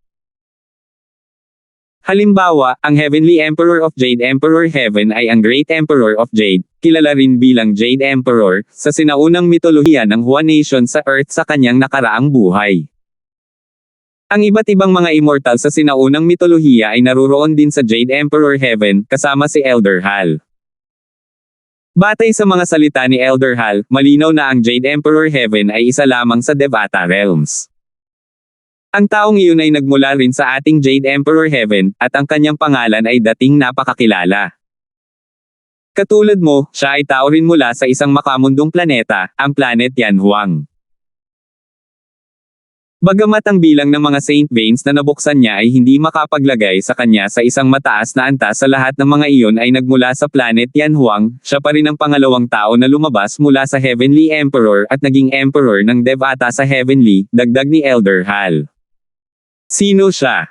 Halimbawa, ang Heavenly Emperor of Jade Emperor Heaven ay ang Great Emperor of Jade, kilala rin bilang Jade Emperor, sa sinaunang mitolohiya ng Hua Nation sa Earth sa kanyang nakaraang buhay. Ang iba't ibang mga immortal sa sinaunang mitolohiya ay naruroon din sa Jade Emperor Heaven, kasama si Elder Hal. Batay sa mga salita ni Elder Hal, malinaw na ang Jade Emperor Heaven ay isa lamang sa Devata Realms. Ang taong iyon ay nagmula rin sa ating Jade Emperor Heaven, at ang kanyang pangalan ay dating napakakilala. Katulad mo, siya ay tao rin mula sa isang makamundong planeta, ang planet Yanhuang. Bagamat ang bilang ng mga Saint Veins na nabuksan niya ay hindi makapaglagay sa kanya sa isang mataas na antas sa lahat ng mga iyon ay nagmula sa planet Yanhuang, siya pa rin ang pangalawang tao na lumabas mula sa Heavenly Emperor at naging Emperor ng Devata sa Heavenly, dagdag ni Elder Hal. Sino siya?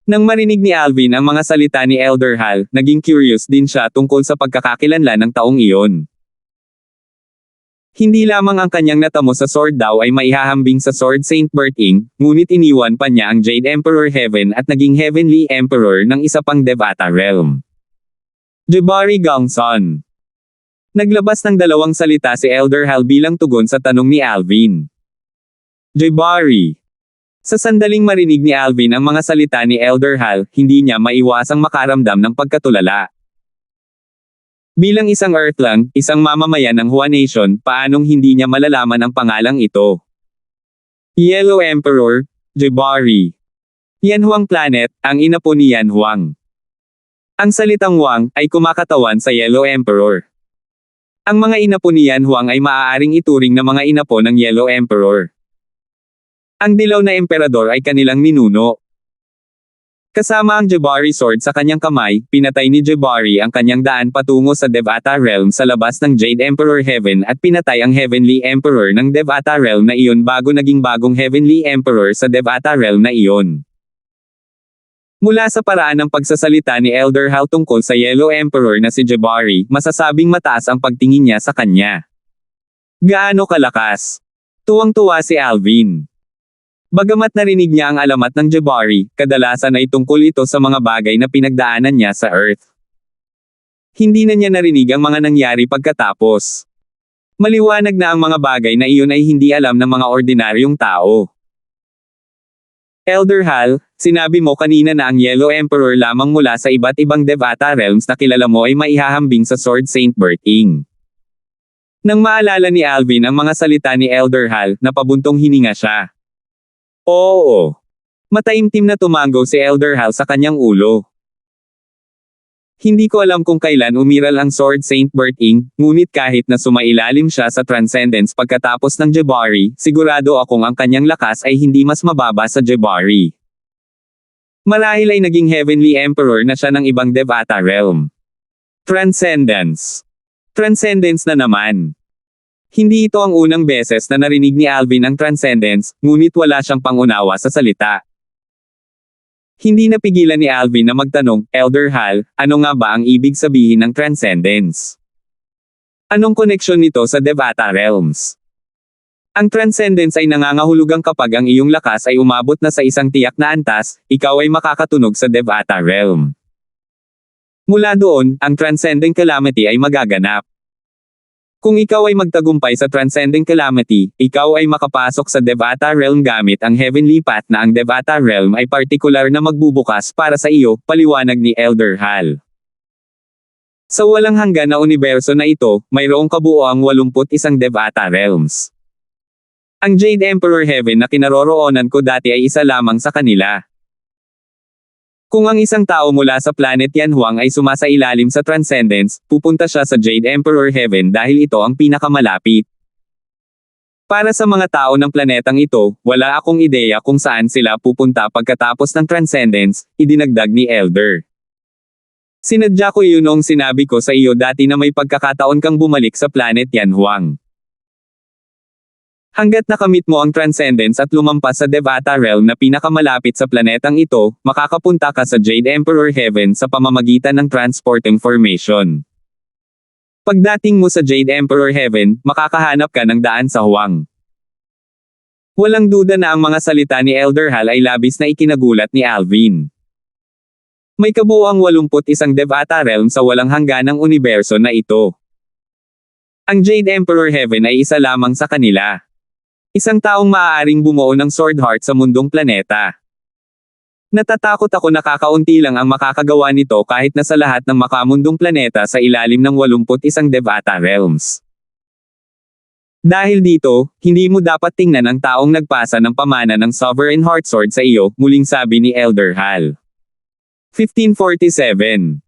Nang marinig ni Alvin ang mga salita ni Elder Hal, naging curious din siya tungkol sa pagkakakilanlan ng taong iyon. Hindi lamang ang kanyang natamo sa sword daw ay maihahambing sa Sword Saint Berting, ngunit iniwan pa niya ang Jade Emperor Heaven at naging Heavenly Emperor ng isa pang Devata Realm. Jabari Gongsun. Naglabas ng dalawang salita si Elder Hal bilang tugon sa tanong ni Alvin. Jabari. Sa sandaling marinig ni Alvin ang mga salita ni Elder Hal, hindi niya maiwasang makaramdam ng pagkatulala. Bilang isang Earthlang, isang mamamayan ng Hua Nation, paanong hindi niya malalaman ang pangalang ito? Yellow Emperor, Jabari. Yanhuang Planet, ang ina po ni Yanhuang. Ang salitang Huang ay kumakatawan sa Yellow Emperor. Ang mga inapo ni Yanhuang ay maaaring ituring na mga inapo ng Yellow Emperor. Ang dilaw na emperador ay kanilang ninuno. Kasama ang Jabari sword sa kanyang kamay, pinatay ni Jabari ang kanyang daan patungo sa Devata Realm sa labas ng Jade Emperor Heaven at pinatay ang Heavenly Emperor ng Devata Realm na iyon bago naging bagong Heavenly Emperor sa Devata Realm na iyon. Mula sa paraan ng pagsasalita ni Elder Hal tungkol sa Yellow Emperor na si Jabari, masasabing mataas ang pagtingin niya sa kanya. Gaano kalakas? Tuwang-tuwa si Alvin. Bagamat narinig niya ang alamat ng Jabari, kadalasan ay tungkol ito sa mga bagay na pinagdaanan niya sa Earth. Hindi na niya narinig ang mga nangyari pagkatapos. Maliwanag na ang mga bagay na iyon ay hindi alam ng mga ordinaryong tao. Elder Hal, sinabi mo kanina na ang Yellow Emperor lamang mula sa iba't ibang Devata Realms na kilala mo ay maihahambing sa Sword Saint Berting. Nang maalala ni Alvin ang mga salita ni Elder Hal, napabuntong hininga siya. Oo. Mataimtim na tumango si Elder Hal sa kanyang ulo. Hindi ko alam kung kailan umiral ang Sword Saint Berting, ngunit kahit na sumailalim siya sa Transcendence pagkatapos ng Jabari, sigurado akong ang kanyang lakas ay hindi mas mababa sa Jabari. Marahil ay naging Heavenly Emperor na siya ng ibang Devata Realm. Transcendence. Transcendence na naman. Hindi ito ang unang beses na narinig ni Alvin ang Transcendence, ngunit wala siyang pangunawa sa salita. Hindi napigilan ni Alvin na magtanong, Elder Hal, ano nga ba ang ibig sabihin ng Transcendence? Anong koneksyon nito sa Devata Realms? Ang Transcendence ay nangangahulugang kapag ang iyong lakas ay umabot na sa isang tiyak na antas, ikaw ay makakatunog sa Devata Realm. Mula doon, ang Transcending Calamity ay magaganap. Kung ikaw ay magtagumpay sa Transcending Calamity, ikaw ay makapasok sa Devata Realm gamit ang Heavenly Path na ang Devata Realm ay partikular na magbubukas para sa iyo, paliwanag ni Elder Hal. Sa walang hanggan na universo na ito, mayroong kabuoang 81 Devata Realms. Ang Jade Emperor Heaven na kinaroroonan ko dati ay isa lamang sa kanila. Kung ang isang tao mula sa planet Yanhuang ay sumasailalim sa Transcendence, pupunta siya sa Jade Emperor Heaven dahil ito ang pinakamalapit. Para sa mga tao ng planetang ito, wala akong ideya kung saan sila pupunta pagkatapos ng Transcendence, idinagdag ni Elder. Sinadya ko iyon noong sinabi ko sa iyo dati na may pagkakataon kang bumalik sa planet Yanhuang. Hanggat nakamit mo ang Transcendence at lumampas sa Devata Realm na pinakamalapit sa planetang ito, makakapunta ka sa Jade Emperor Heaven sa pamamagitan ng Transporting Formation. Pagdating mo sa Jade Emperor Heaven, makakahanap ka ng daan sa Huang. Walang duda na ang mga salita ni Elder Hal ay labis na ikinagulat ni Alvin. May kabuuang 81 Devata Realm sa walang hangganang universo na ito. Ang Jade Emperor Heaven ay isa lamang sa kanila. Isang taong maaaring bumuo ng Sword Heart sa mundong planeta. Natatakot ako na kakaunti lang ang makakagawa nito kahit na sa lahat ng makamundong planeta sa ilalim ng 81 Devata Realms. Dahil dito, hindi mo dapat tingnan ang taong nagpasa ng pamana ng Sovereign Heart Sword sa iyo, muling sabi ni Elder Hal. 1547.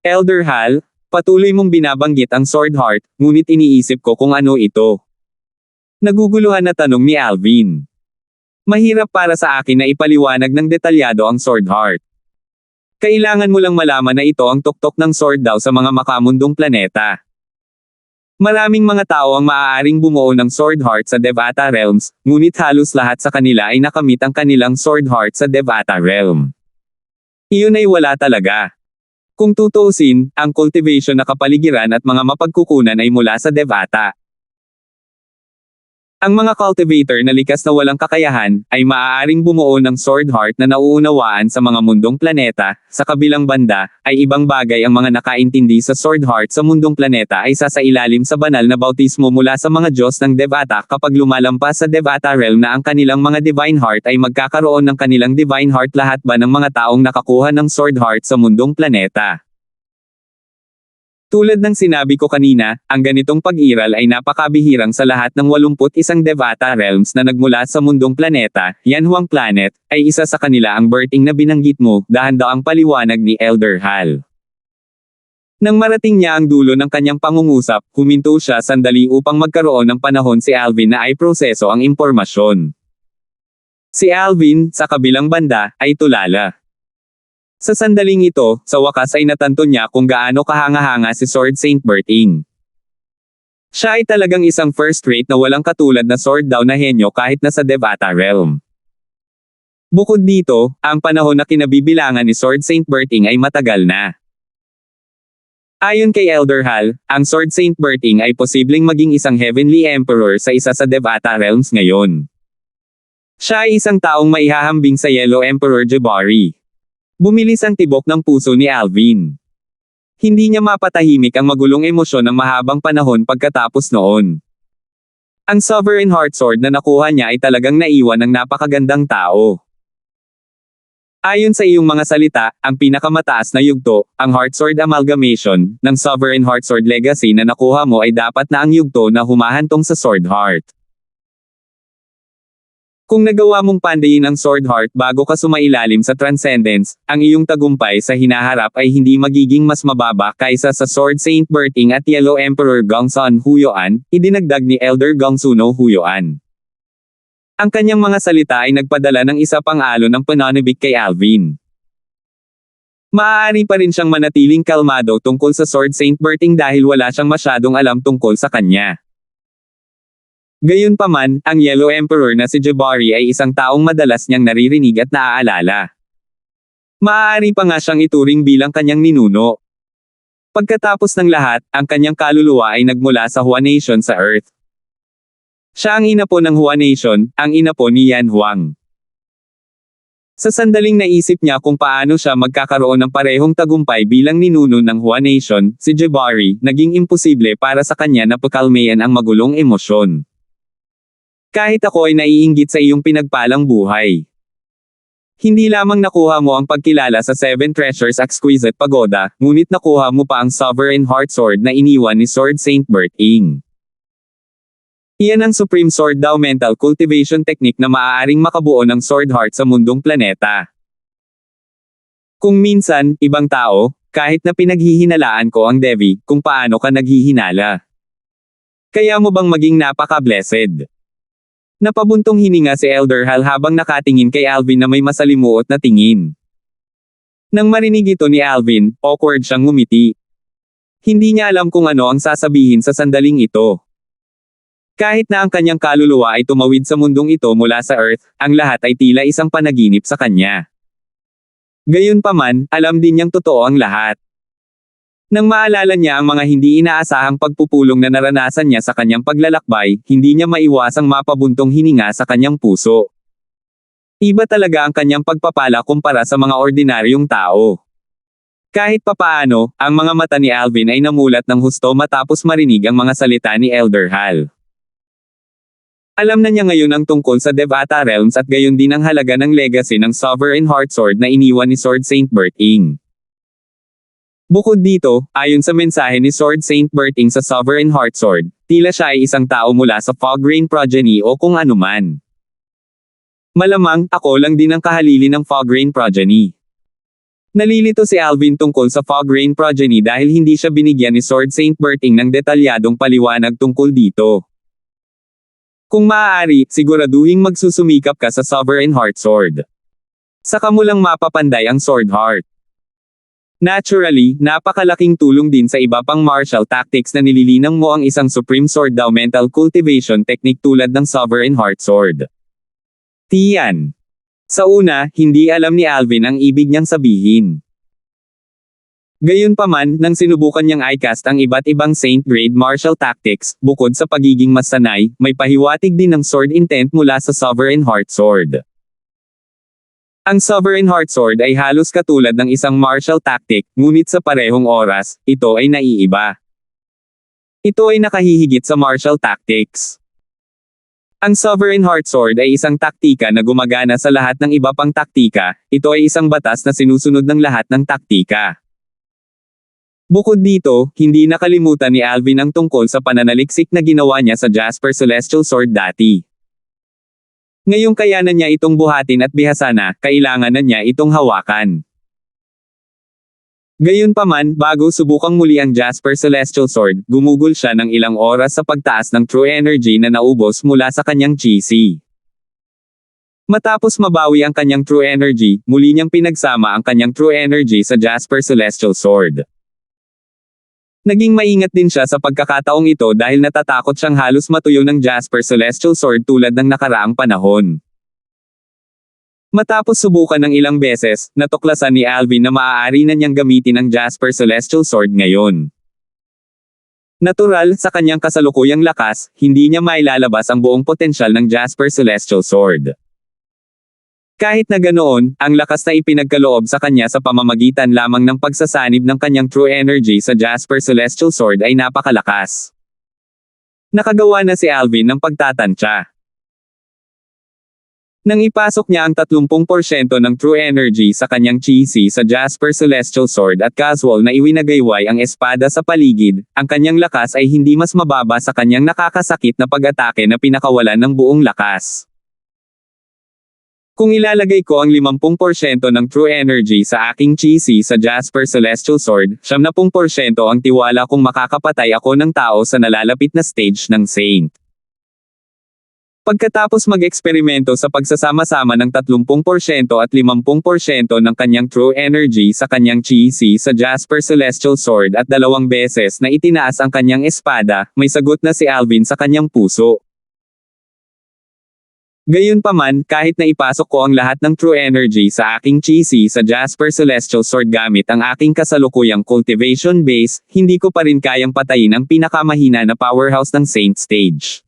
Elder Hal, patuloy mong binabanggit ang Sword Heart, ngunit iniisip ko kung ano ito. Naguguluhan na tanong ni Alvin. Mahirap para sa akin na ipaliwanag ng detalyado ang Sword Heart. Kailangan mo lang malaman na ito ang tuktok ng sword daw sa mga makamundong planeta. Maraming mga tao ang maaaring bumuo ng Sword Heart sa Devata Realms, ngunit halos lahat sa kanila ay nakamit ang kanilang Sword Heart sa Devata Realm. Iyon ay wala talaga. Kung tutuusin, ang cultivation na kapaligiran at mga mapagkukunan ay mula sa Devata. Ang mga cultivator na likas na walang kakayahan, ay maaaring bumuo ng sword heart na nauunawaan sa mga mundong planeta. Sa kabilang banda, ay ibang bagay ang mga nakaintindi sa sword heart sa mundong planeta ay sasailalim sa banal na bautismo mula sa mga Diyos ng Devata kapag lumalampas sa Devata realm na ang kanilang mga divine heart ay magkakaroon ng kanilang divine heart. Lahat ba ng mga taong nakakuha ng sword heart sa mundong planeta? Tulad ng sinabi ko kanina, ang ganitong pag-iral ay napakabihirang sa lahat ng 81 Devata realms na nagmula sa mundong planeta. Yan Huang Planet, ay isa sa kanila ang birthing na binanggit mo, dahan-daang paliwanag ni Elder Hal. Nang marating niya ang dulo ng kanyang pangungusap, huminto siya sandali upang magkaroon ng panahon si Alvin na ay proseso ang impormasyon. Si Alvin, sa kabilang banda, ay tulala. Sa sandaling ito, sa wakas ay natanto niya kung gaano kahanga-hanga si Sword Saint Berting. Siya ay talagang isang first-rate na walang katulad na sword daw na henyo kahit na sa Devata realm. Bukod dito, ang panahon na kinabibilangan ni Sword Saint Berting ay matagal na. Ayon kay Elder Hal, ang Sword Saint Berting ay posibleng maging isang Heavenly Emperor sa isa sa Devata realms ngayon. Siya ay isang taong maihahambing sa Yellow Emperor Jabari. Bumilis ang tibok ng puso ni Alvin. Hindi niya mapatahimik ang magulong emosyon ng mahabang panahon pagkatapos noon. Ang Sovereign Heart Sword na nakuha niya ay talagang naiwan ng napakagandang tao. Ayon sa iyong mga salita, ang pinakamataas na yugto, ang Heart Sword Amalgamation, ng Sovereign Heart Sword Legacy na nakuha mo ay dapat na ang yugto na humahantong sa Sword Heart. Kung nagawa mong pandayin ang Sword Heart bago ka sumailalim sa Transcendence, ang iyong tagumpay sa hinaharap ay hindi magiging mas mababa kaysa sa Sword Saint Berting at Yellow Emperor Gongsun Huyoan, idinagdag ni Elder Gongsuno Huyoan. Ang kanyang mga salita ay nagpadala ng isa pang alon ng pananabik kay Alvin. Maaari pa rin siyang manatiling kalmado tungkol sa Sword Saint Berting dahil wala siyang masyadong alam tungkol sa kanya. Gayunpaman, ang Yellow Emperor na si Jabari ay isang taong madalas niyang naririnig at naaalala. Maaari pa nga siyang ituring bilang kanyang ninuno. Pagkatapos ng lahat, ang kanyang kaluluwa ay nagmula sa Hua Nation sa Earth. Siya ang ina po ng Hua Nation, ang ina po ni Yan Huang. Sa sandaling naisip niya kung paano siya magkakaroon ng parehong tagumpay bilang ninuno ng Hua Nation, si Jabari, naging imposible para sa kanya na pakalmayan ang magulong emosyon. Kahit ako ay naiinggit sa iyong pinagpalang buhay. Hindi lamang nakuha mo ang pagkilala sa Seven Treasures Exquisite Pagoda, ngunit nakuha mo pa ang Sovereign Heart Sword na iniwan ni Sword Saint Berting. Iyan ang Supreme Sword Dao Mental Cultivation Technique na maaaring makabuo ng Sword Heart sa mundong planeta. Kung minsan, ibang tao, kahit na pinaghihinalaan ko ang Devi, kung paano ka naghihinala. Kaya mo bang maging napaka-blessed? Napabuntong hininga si Elder Hal habang nakatingin kay Alvin na may masalimuot na tingin. Nang marinig ito ni Alvin, awkward siyang ngumiti. Hindi niya alam kung ano ang sasabihin sa sandaling ito. Kahit na ang kanyang kaluluwa ay tumawid sa mundong ito mula sa Earth, ang lahat ay tila isang panaginip sa kanya. Gayunpaman, alam din niyang totoo ang lahat. Nang maalala niya ang mga hindi inaasahang pagpupulong na naranasan niya sa kanyang paglalakbay, hindi niya maiwasang mapabuntong hininga sa kanyang puso. Iba talaga ang kanyang pagpapala kumpara sa mga ordinaryong tao. Kahit papaano, ang mga mata ni Alvin ay namulat ng husto matapos marinig ang mga salita ni Elder Hal. Alam na niya ngayon ang tungkol sa Devata Realms at gayon din ang halaga ng legacy ng Sovereign Heart Sword na iniwan ni Sword Saint Berting. Bukod dito, ayon sa mensahe ni Sword Saint Berting sa Sovereign Heart Sword, tila siya ay isang tao mula sa Fograin Progeny o kung anuman. Malamang, ako lang din ang kahalili ng Fograin Progeny. Nalilito si Alvin tungkol sa Fograin Progeny dahil hindi siya binigyan ni Sword Saint Berting ng detalyadong paliwanag tungkol dito. Kung maaari, siguraduhing magsusumikap ka sa Sovereign Heart Sword. Saka mo lang mapapanday ang Sword Heart. Naturally, napakalaking tulong din sa iba pang martial tactics na nililinang mo ang isang Supreme Sword Dao Mental Cultivation Technique tulad ng Sovereign Heart Sword. Tiyan. Sa una, hindi alam ni Alvin ang ibig niyang sabihin. Gayunpaman, nang sinubukan niyang i-cast ang iba't ibang Saint-grade martial tactics, bukod sa pagiging mas sanay, may pahiwatig din ng sword intent mula sa Sovereign Heart Sword. Ang Sovereign Heart Sword ay halos katulad ng isang martial tactic, ngunit sa parehong oras, ito ay naiiba. Ito ay nakahihigit sa martial tactics. Ang Sovereign Heart Sword ay isang taktika na gumagana sa lahat ng iba pang taktika, ito ay isang batas na sinusunod ng lahat ng taktika. Bukod dito, hindi nakalimutan ni Alvin ang tungkol sa pananaliksik na ginawa niya sa Jasper Celestial Sword dati. Ngayong kayanan niya itong buhatin at bihasana, kailangan na niya itong hawakan. Gayunpaman, bago subukang muli ang Jasper Celestial Sword, gumugol siya ng ilang oras sa pagtaas ng true energy na naubos mula sa kanyang chi. Matapos mabawi ang kanyang true energy, muli niyang pinagsama ang kanyang true energy sa Jasper Celestial Sword. Naging maingat din siya sa pagkakataong ito dahil natatakot siyang halos matuyo ng Jasper Celestial Sword tulad ng nakaraang panahon. Matapos subukan ng ilang beses, natuklasan ni Alvin na maaari na niyang gamitin ang Jasper Celestial Sword ngayon. Natural, sa kanyang kasalukuyang lakas, hindi niya mailalabas ang buong potensyal ng Jasper Celestial Sword. Kahit na ganoon, ang lakas na ipinagkaloob sa kanya sa pamamagitan lamang ng pagsasanib ng kanyang true energy sa Jasper Celestial Sword ay napakalakas. Nakagawa na si Alvin ng pagtatantya. Nang ipasok niya ang 30% ng true energy sa kanyang chi sa Jasper Celestial Sword at casual na iwinagayway ang espada sa paligid, ang kanyang lakas ay hindi mas mababa sa kanyang nakakasakit na pag-atake na pinakawalan ng buong lakas. Kung ilalagay ko ang 50% ng true energy sa aking chi sa Jasper Celestial Sword, 70% ang tiwala kung makakapatay ako ng tao sa nalalapit na stage ng Saint. Pagkatapos mag-eksperimento sa pagsasama-sama ng 30% at 50% ng kanyang true energy sa kanyang chi sa Jasper Celestial Sword at 2 beses na itinaas ang kanyang espada, may sagot na si Alvin sa kanyang puso. Gayunpaman, kahit na ipasok ko ang lahat ng true energy sa aking chi sa Jasper Celestial Sword gamit ang aking kasalukuyang cultivation base, hindi ko pa rin kayang patayin ang pinakamahina na powerhouse ng Saint Stage.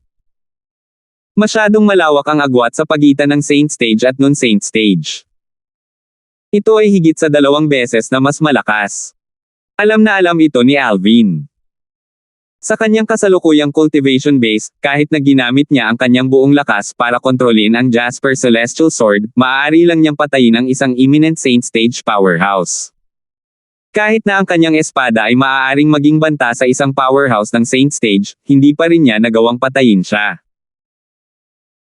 Masyadong malawak ang agwat sa pagitan ng Saint Stage at non-Saint Stage. Ito ay higit sa 2 beses na mas malakas. Alam na alam ito ni Alvin. Sa kanyang kasalukuyang cultivation base, kahit na ginamit niya ang kanyang buong lakas para kontrolin ang Jasper Celestial Sword, maaari lang niyang patayin ang isang imminent Saint Stage powerhouse. Kahit na ang kanyang espada ay maaaring maging banta sa isang powerhouse ng Saint Stage, hindi pa rin niya nagawang patayin siya.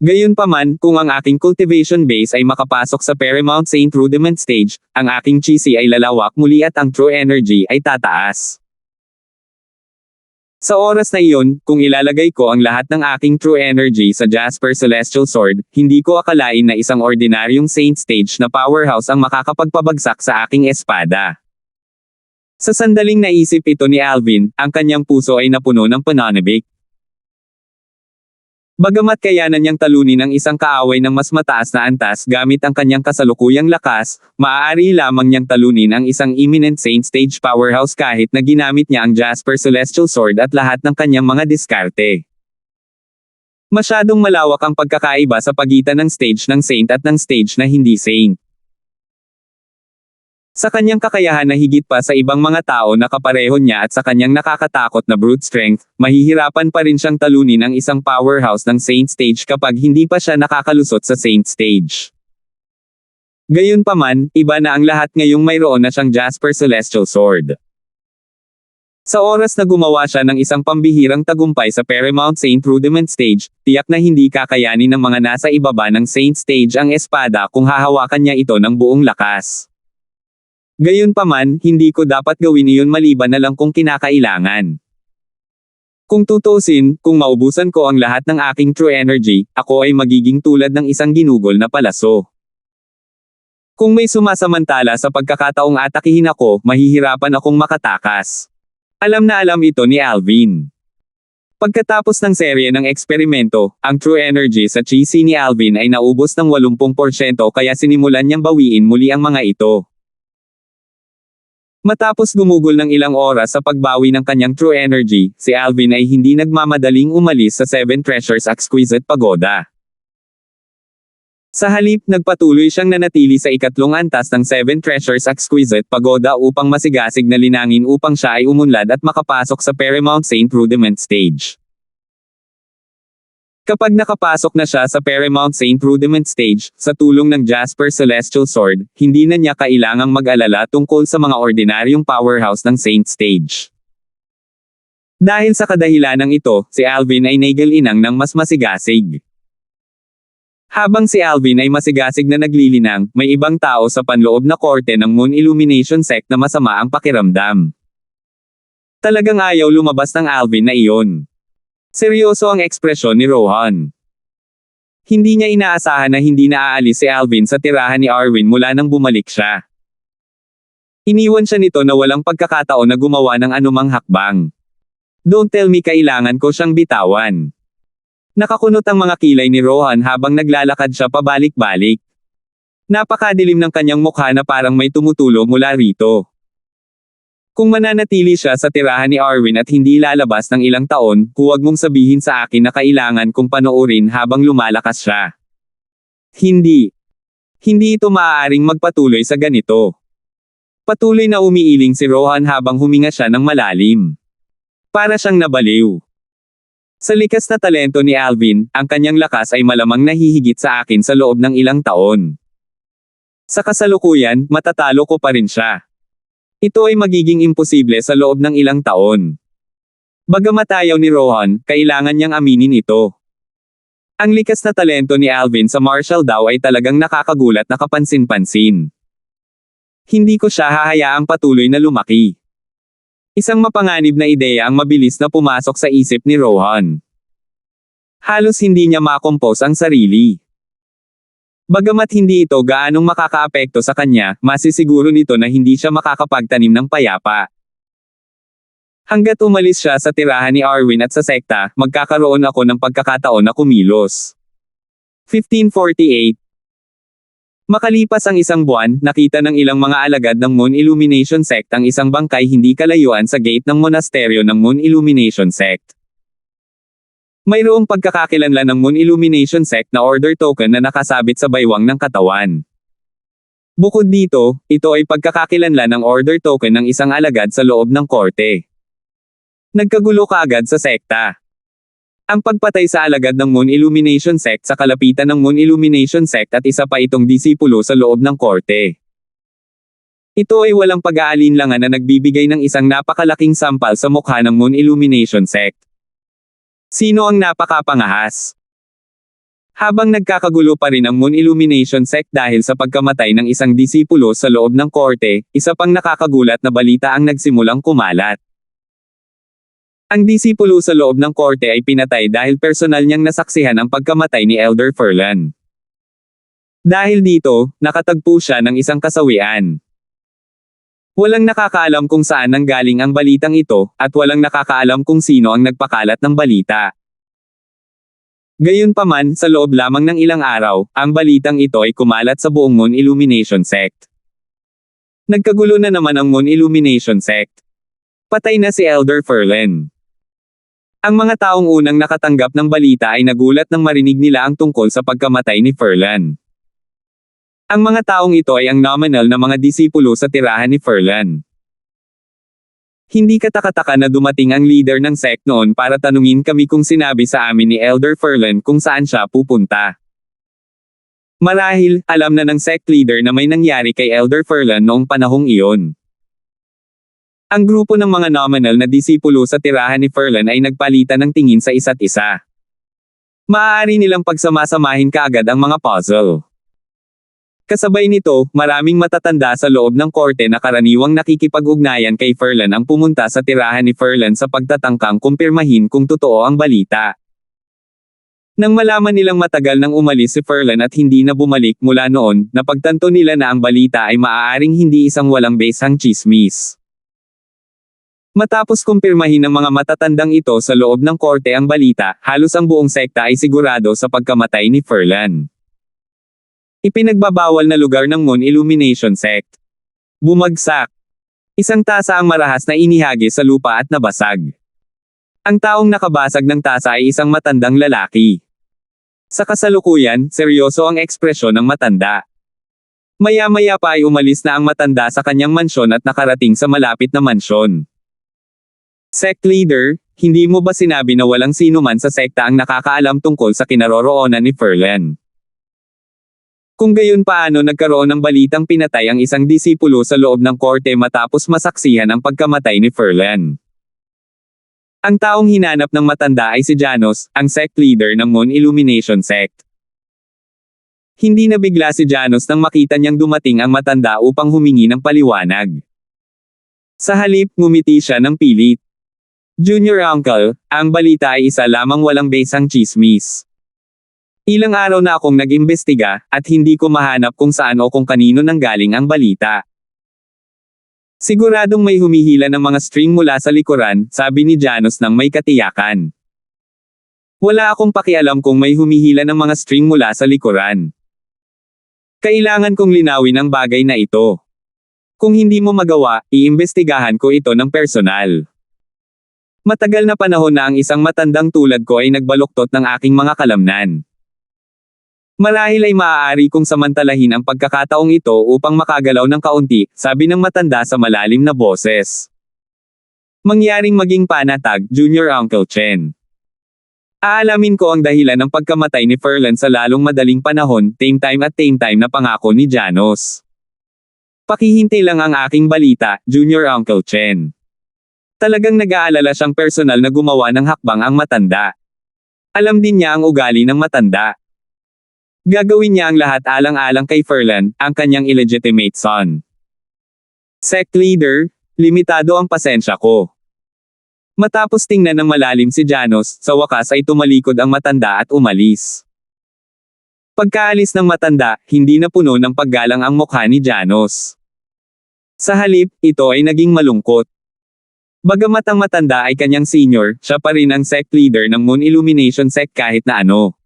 Gayunpaman, kung ang aking cultivation base ay makapasok sa Paramount Saint Rudiment Stage, ang aking chi ay lalawak muli at ang true energy ay tataas. Sa oras na iyon, kung ilalagay ko ang lahat ng aking true energy sa Jasper Celestial Sword, hindi ko akalain na isang ordinaryong Saint Stage na powerhouse ang makakapagpabagsak sa aking espada. Sa sandaling naisip ito ni Alvin, ang kanyang puso ay napuno ng pananabik. Bagamat kayanan niyang talunin ang isang kaaway ng mas mataas na antas gamit ang kanyang kasalukuyang lakas, maaari lamang niyang talunin ang isang imminent Saint Stage powerhouse kahit na ginamit niya ang Jasper Celestial Sword at lahat ng kanyang mga diskarte. Masyadong malawak ang pagkakaiba sa pagitan ng stage ng Saint at ng stage na hindi Saint. Sa kanyang kakayahan na higit pa sa ibang mga tao na kapareho niya at sa kanyang nakakatakot na brute strength, mahihirapan pa rin siyang talunin ang isang powerhouse ng Saint Stage kapag hindi pa siya nakakalusot sa Saint Stage. Gayunpaman, iba na ang lahat ngayong mayroon na siyang Jasper Celestial Sword. Sa oras na gumawa siya ng isang pambihirang tagumpay sa Paramount Saint Rudiment Stage, tiyak na hindi kakayanin ng mga nasa ibaba ng Saint Stage ang espada kung hahawakan niya ito ng buong lakas. Gayunpaman, hindi ko dapat gawin iyon maliban na lang kung kinakailangan. Kung tutusin, kung maubusan ko ang lahat ng aking true energy, ako ay magiging tulad ng isang ginugol na palaso. Kung may sumasamantala sa pagkakataong atakihin ako, mahihirapan akong makatakas. Alam na alam ito ni Alvin. Pagkatapos ng serye ng eksperimento, ang true energy sa chi ni Alvin ay naubos ng 80% kaya sinimulan niyang bawiin muli ang mga ito. Matapos gumugol ng ilang oras sa pagbawi ng kanyang true energy, si Alvin ay hindi nagmamadaling umalis sa Seven Treasures Exquisite Pagoda. Sa halip, nagpatuloy siyang nanatili sa ikatlong antas ng Seven Treasures Exquisite Pagoda upang masigasig na linangin upang siya ay umunlad at makapasok sa Paramount Saint Rudiment Stage. Kapag nakapasok na siya sa Paramount Saint Rudiment Stage, sa tulong ng Jasper Celestial Sword, hindi na niya kailangang mag-alala tungkol sa mga ordinaryong powerhouse ng Saint Stage. Dahil sa kadahilanang ito, si Alvin ay naigalinang ng mas masigasig. Habang si Alvin ay masigasig na naglilinang, may ibang tao sa panloob na korte ng Moon Illumination Sect na masama ang pakiramdam. Talagang ayaw lumabas ng Alvin na iyon. Seryoso ang ekspresyon ni Rohan. Hindi niya inaasahan na hindi na aalis si Alvin sa tirahan ni Arwin mula nang bumalik siya. Iniwan siya nito na walang pagkakataon na gumawa ng anumang hakbang. Don't tell me kailangan ko siyang bitawan. Nakakunot ang mga kilay ni Rohan habang naglalakad siya pabalik-balik. Napakadilim ng kanyang mukha na parang may tumutulo mula rito. Kung mananatili siya sa tirahan ni Arwin at hindi lalabas ng ilang taon, huwag mong sabihin sa akin na kailangan kong panoorin habang lumalakas siya. Hindi. Hindi ito maaaring magpatuloy sa ganito. Patuloy na umiiling si Rohan habang huminga siya ng malalim. Para siyang nabaliw. Sa likas na talento ni Alvin, ang kanyang lakas ay malamang nahihigit sa akin sa loob ng ilang taon. Sa kasalukuyan, matatalo ko pa rin siya. Ito ay magiging imposible sa loob ng ilang taon. Bagamat ayaw ni Rohan, kailangan niyang aminin ito. Ang likas na talento ni Alvin sa martial daw ay talagang nakakagulat na kapansin-pansin. Hindi ko siya hahayaang patuloy na lumaki. Isang mapanganib na ideya ang mabilis na pumasok sa isip ni Rohan. Halos hindi niya makompose ang sarili. Bagamat hindi ito gaanong makakaapekto sa kanya, masisiguro nito na hindi siya makakapagtanim ng payapa. Hanggat umalis siya sa tirahan ni Arwin at sa sekta, magkakaroon ako ng pagkakataon na kumilos. 1548. Makalipas ang isang buwan, nakita ng ilang mga alagad ng Moon Illumination Sect ang isang bangkay hindi kalayuan sa gate ng monasteryo ng Moon Illumination Sect. Mayroong pagkakakilanlan ng Moon Illumination Sect na order token na nakasabit sa baywang ng katawan. Bukod dito, ito ay pagkakakilanlan ng order token ng isang alagad sa loob ng korte. Nagkagulo kaagad sa sekta. Ang pagpatay sa alagad ng Moon Illumination Sect sa kalapitan ng Moon Illumination Sect at isa pa itong disipulo sa loob ng korte. Ito ay walang pag-aalinlangan na nagbibigay ng isang napakalaking sampal sa mukha ng Moon Illumination Sect. Sino ang napakapangahas? Habang nagkakagulo pa rin ang Moon Illumination Sect dahil sa pagkamatay ng isang disipulo sa loob ng korte, isa pang nakakagulat na balita ang nagsimulang kumalat. Ang disipulo sa loob ng korte ay pinatay dahil personal niyang nasaksihan ang pagkamatay ni Elder Furlan. Dahil dito, nakatagpo siya ng isang kasawian. Walang nakakaalam kung saan nanggaling ang balitang ito, at walang nakakaalam kung sino ang nagpakalat ng balita. Gayunpaman, sa loob lamang ng ilang araw, ang balitang ito ay kumalat sa buong Moon Illumination Sect. Nagkagulo na naman ang Moon Illumination Sect. Patay na si Elder Furlan. Ang mga taong unang nakatanggap ng balita ay nagulat nang marinig nila ang tungkol sa pagkamatay ni Furlan. Ang mga taong ito ay ang nominal na mga disipulo sa tirahan ni Furlan. Hindi katakataka na dumating ang leader ng sect noon para tanungin kami kung sinabi sa amin ni Elder Furlan kung saan siya pupunta. Marahil, alam na ng sect leader na may nangyari kay Elder Furlan noong panahong iyon. Ang grupo ng mga nominal na disipulo sa tirahan ni Furlan ay nagpalitan ng tingin sa isa't isa. Maaari nilang pagsamasamahin kaagad ang mga puzzle. Kasabay nito, maraming matatanda sa loob ng korte na karaniwang nakikipag-ugnayan kay Furlan ang pumunta sa tirahan ni Furlan sa pagtatangkang kumpirmahin kung totoo ang balita. Nang malaman nilang matagal nang umalis si Furlan at hindi na bumalik mula noon, napagtanto nila na ang balita ay maaaring hindi isang walang basehang tsismis. Matapos kumpirmahin ng mga matatandang ito sa loob ng korte ang balita, halos ang buong sekta ay sigurado sa pagkamatay ni Furlan. Ipinagbabawal na lugar ng Moon Illumination Sect. Bumagsak. Isang tasa ang marahas na inihagi sa lupa at nabasag. Ang taong nakabasag ng tasa ay isang matandang lalaki. Sa kasalukuyan, seryoso ang ekspresyon ng matanda. Maya-maya pa ay umalis na ang matanda sa kanyang mansyon at nakarating sa malapit na mansyon. Sect leader, hindi mo ba sinabi na walang sino man sa sekta ang nakakaalam tungkol sa kinaroroonan ni Ferlen? Kung gayon paano nagkaroon ng balitang pinatay ang isang disipulo sa loob ng korte matapos masaksihan ang pagkamatay ni Ferlen? Ang taong hinanap ng matanda ay si Janos, ang sect leader ng Moon Illumination Sect. Hindi nabigla si Janos nang makita niyang dumating ang matanda upang humingi ng paliwanag. Sa halip, ngumiti siya ng pilit. Junior Uncle, ang balita ay isa lamang walang besang chismis. Ilang araw na akong nag-imbestiga, at hindi ko mahanap kung saan o kung kanino nanggaling ang balita. Siguradong may humihila ng mga string mula sa likuran, sabi ni Janos nang may katiyakan. Wala akong pakialam kung may humihila ng mga string mula sa likuran. Kailangan kong linawin ang bagay na ito. Kung hindi mo magawa, iimbestigahan ko ito ng personal. Matagal na panahon na ang isang matandang tulad ko ay nagbaluktot ng aking mga kalamnan. Marahil ay maaari kong samantalahin ang pagkakataong ito upang makagalaw ng kaunti, sabi ng matanda sa malalim na boses. Mangyaring maging panatag, Junior Uncle Chen. Aalamin ko ang dahilan ng pagkamatay ni Ferlen sa lalong madaling panahon, tame time na pangako ni Janos. Pakihintay lang ang aking balita, Junior Uncle Chen. Talagang nag-aalala siyang personal na gumawa ng hakbang ang matanda. Alam din niya ang ugali ng matanda. Gagawin niya ang lahat alang-alang kay Ferlen, ang kanyang illegitimate son. Sect leader, limitado ang pasensya ko. Matapos tingnan ng malalim si Janos, sa wakas ay tumalikod ang matanda at umalis. Pagkaalis ng matanda, hindi na puno ng paggalang ang mukha ni Janos. Sa halip, ito ay naging malungkot. Bagamat ang matanda ay kanyang senior, siya pa rin ang sect leader ng Moon Illumination Sect kahit na ano.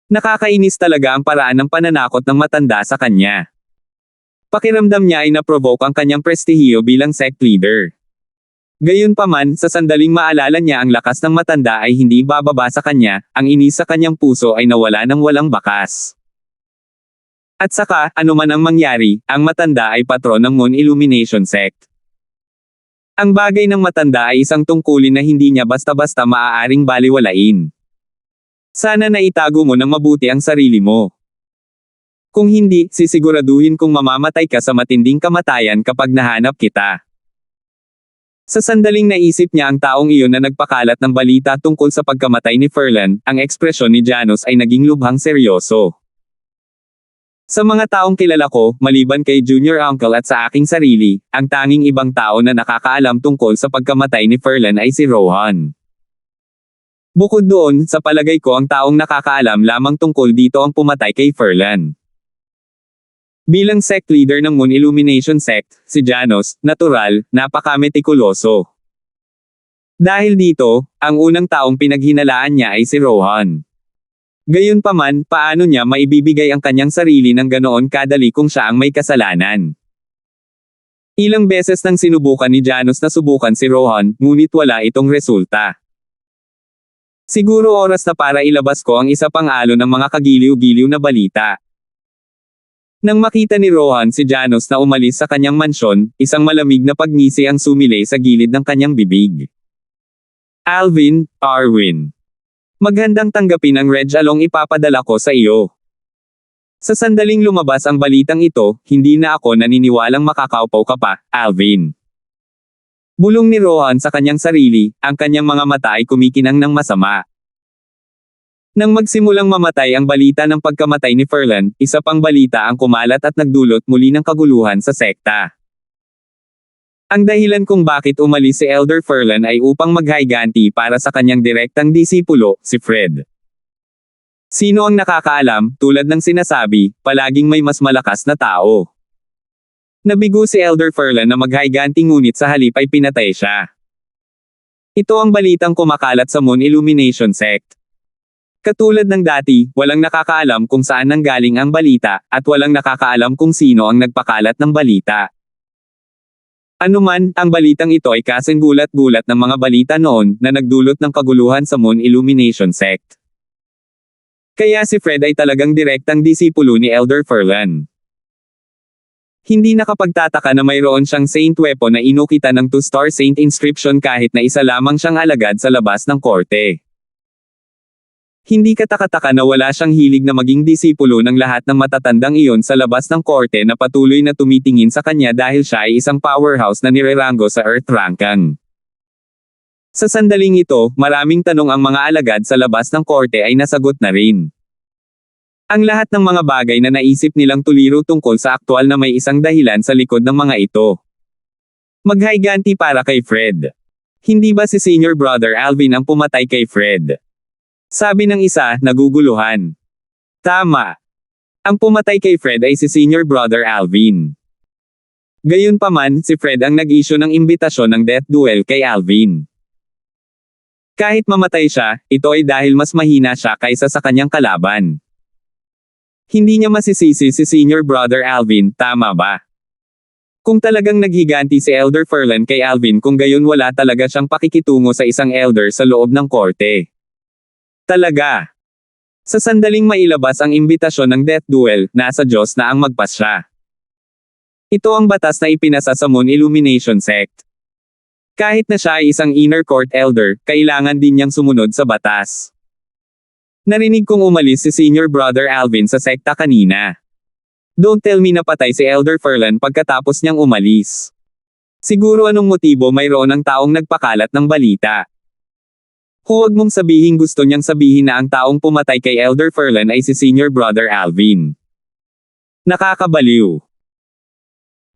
Nakakainis talaga ang paraan ng pananakot ng matanda sa kanya. Pakiramdam niya ay na-provoke ang kanyang prestihiyo bilang sect leader. Gayunpaman, sa sandaling maalala niya ang lakas ng matanda ay hindi bababa sa kanya, ang inis sa kanyang puso ay nawala ng walang bakas. At saka, anuman ang mangyari, ang matanda ay patron ng Moon Illumination Sect. Ang bagay ng matanda ay isang tungkulin na hindi niya basta-basta maaaring baliwalain. Sana naitago mo ng mabuti ang sarili mo. Kung hindi, sisiguraduhin kong mamamatay ka sa matinding kamatayan kapag nahanap kita. Sa sandaling naisip niya ang taong iyon na nagpakalat ng balita tungkol sa pagkamatay ni Ferlen, ang ekspresyon ni Janos ay naging lubhang seryoso. Sa mga taong kilala ko, maliban kay Junior Uncle at sa aking sarili, ang tanging ibang tao na nakakaalam tungkol sa pagkamatay ni Ferlen ay si Rohan. Bukod doon, sa palagay ko ang taong nakakaalam lamang tungkol dito ang pumatay kay Ferlen. Bilang sect leader ng Moon Illumination Sect, si Janos, natural, napaka-metikuloso. Dahil dito, ang unang taong pinaghinalaan niya ay si Rohan. Gayunpaman, paano niya maibibigay ang kanyang sarili ng ganoon kadali kung siya ang may kasalanan? Ilang beses nang sinubukan ni Janos na subukan si Rohan, ngunit wala itong resulta. Siguro oras na para ilabas ko ang isa pang alon ng mga kagiliw-giliw na balita. Nang makita ni Rohan si Janos na umalis sa kanyang mansyon, isang malamig na pagngisi ang sumilay sa gilid ng kanyang bibig. Alvin, Arwin. Maghandang tanggapin ang regalong ipapadala ko sa iyo. Sa sandaling lumabas ang balitang ito, hindi na ako naniniwalang makakaupaw ka pa, Alvin. Bulong ni Rohan sa kanyang sarili, ang kanyang mga mata ay kumikinang ng masama. Nang magsimulang mamatay ang balita ng pagkamatay ni Ferlen, isa pang balita ang kumalat at nagdulot muli ng kaguluhan sa sekta. Ang dahilan kung bakit umalis si Elder Ferlen ay upang maghayganti para sa kanyang direktang disipulo, si Fred. Sino ang nakakaalam, tulad ng sinasabi, palaging may mas malakas na tao. Nabigo si Elder Ferlen na maghayganti ngunit sa halip ay pinatay siya. Ito ang balitang kumakalat sa Moon Illumination Sect. Katulad ng dati, walang nakakaalam kung saan nanggaling ang balita, at walang nakakaalam kung sino ang nagpakalat ng balita. Anuman, ang balitang ito ay kasing gulat-gulat ng mga balita noon na nagdulot ng kaguluhan sa Moon Illumination sect. Kaya si Fred ay talagang direktang disipulo ni Elder Furlan. Hindi nakapagtataka na mayroon siyang saint weapon na inukita ng 2-star saint inscription kahit na isa lamang siyang alagad sa labas ng korte. Hindi katakataka na wala siyang hilig na maging disipulo ng lahat ng matatandang iyon sa labas ng korte na patuloy na tumitingin sa kanya dahil siya ay isang powerhouse na nirerango sa Earth Rankan. Sa sandaling ito, maraming tanong ang mga alagad sa labas ng korte ay nasagot na rin. Ang lahat ng mga bagay na naisip nilang tuliro tungkol sa aktwal na may isang dahilan sa likod ng mga ito. Maghayganti para kay Fred. Hindi ba si Senior Brother Alvin ang pumatay kay Fred? Sabi ng isa, naguguluhan. Tama. Ang pumatay kay Fred ay si Senior Brother Alvin. Gayunpaman, si Fred ang nag-issue ng imbitasyon ng death duel kay Alvin. Kahit mamatay siya, ito ay dahil mas mahina siya kaysa sa kanyang kalaban. Hindi niya masisisi si Senior Brother Alvin, tama ba? Kung talagang naghiganti si Elder Furlan kay Alvin kung gayon wala talaga siyang pakikitungo sa isang elder sa loob ng korte. Talaga. Sa sandaling mailabas ang imbitasyon ng death duel, nasa Diyos na ang magpasya. Ito ang batas na ipinasa sa Moon Illumination sect. Kahit na siya ay isang inner court elder, kailangan din niyang sumunod sa batas. Narinig kong umalis si Senior Brother Alvin sa sekta kanina. Don't tell me napatay si Elder Furlan pagkatapos niyang umalis. Siguro anong motibo mayroon ng taong nagpakalat ng balita. Huwag mong sabihin gusto niyang sabihin na ang taong pumatay kay Elder Furlan ay si Senior Brother Alvin. Nakakabaliw.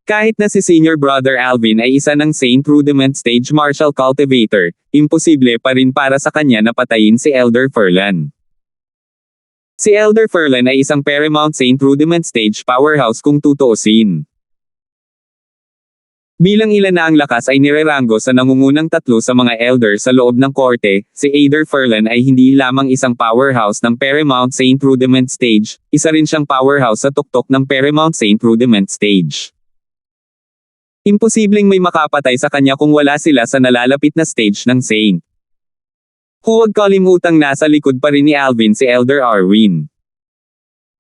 Kahit na si Senior Brother Alvin ay isa ng Saint Rudiment Stage Martial Cultivator, imposible pa rin para sa kanya na patayin si Elder Furlan. Si Elder Furlan ay isang Paramount Saint Rudiment Stage powerhouse kung tutuusin. Bilang ilan na ang lakas ay nirerango sa nangungunang 3 sa mga elder sa loob ng korte, si Elder Furlan ay hindi lamang isang powerhouse ng Paramount Saint Rudiment Stage, isa rin siyang powerhouse sa tuktok ng Paramount Saint Rudiment Stage. Imposibleng may makapatay sa kanya kung wala sila sa nalalapit na stage ng Saint. Huwag kalimutang nasa likod pa rin ni Alvin si Elder Arwin.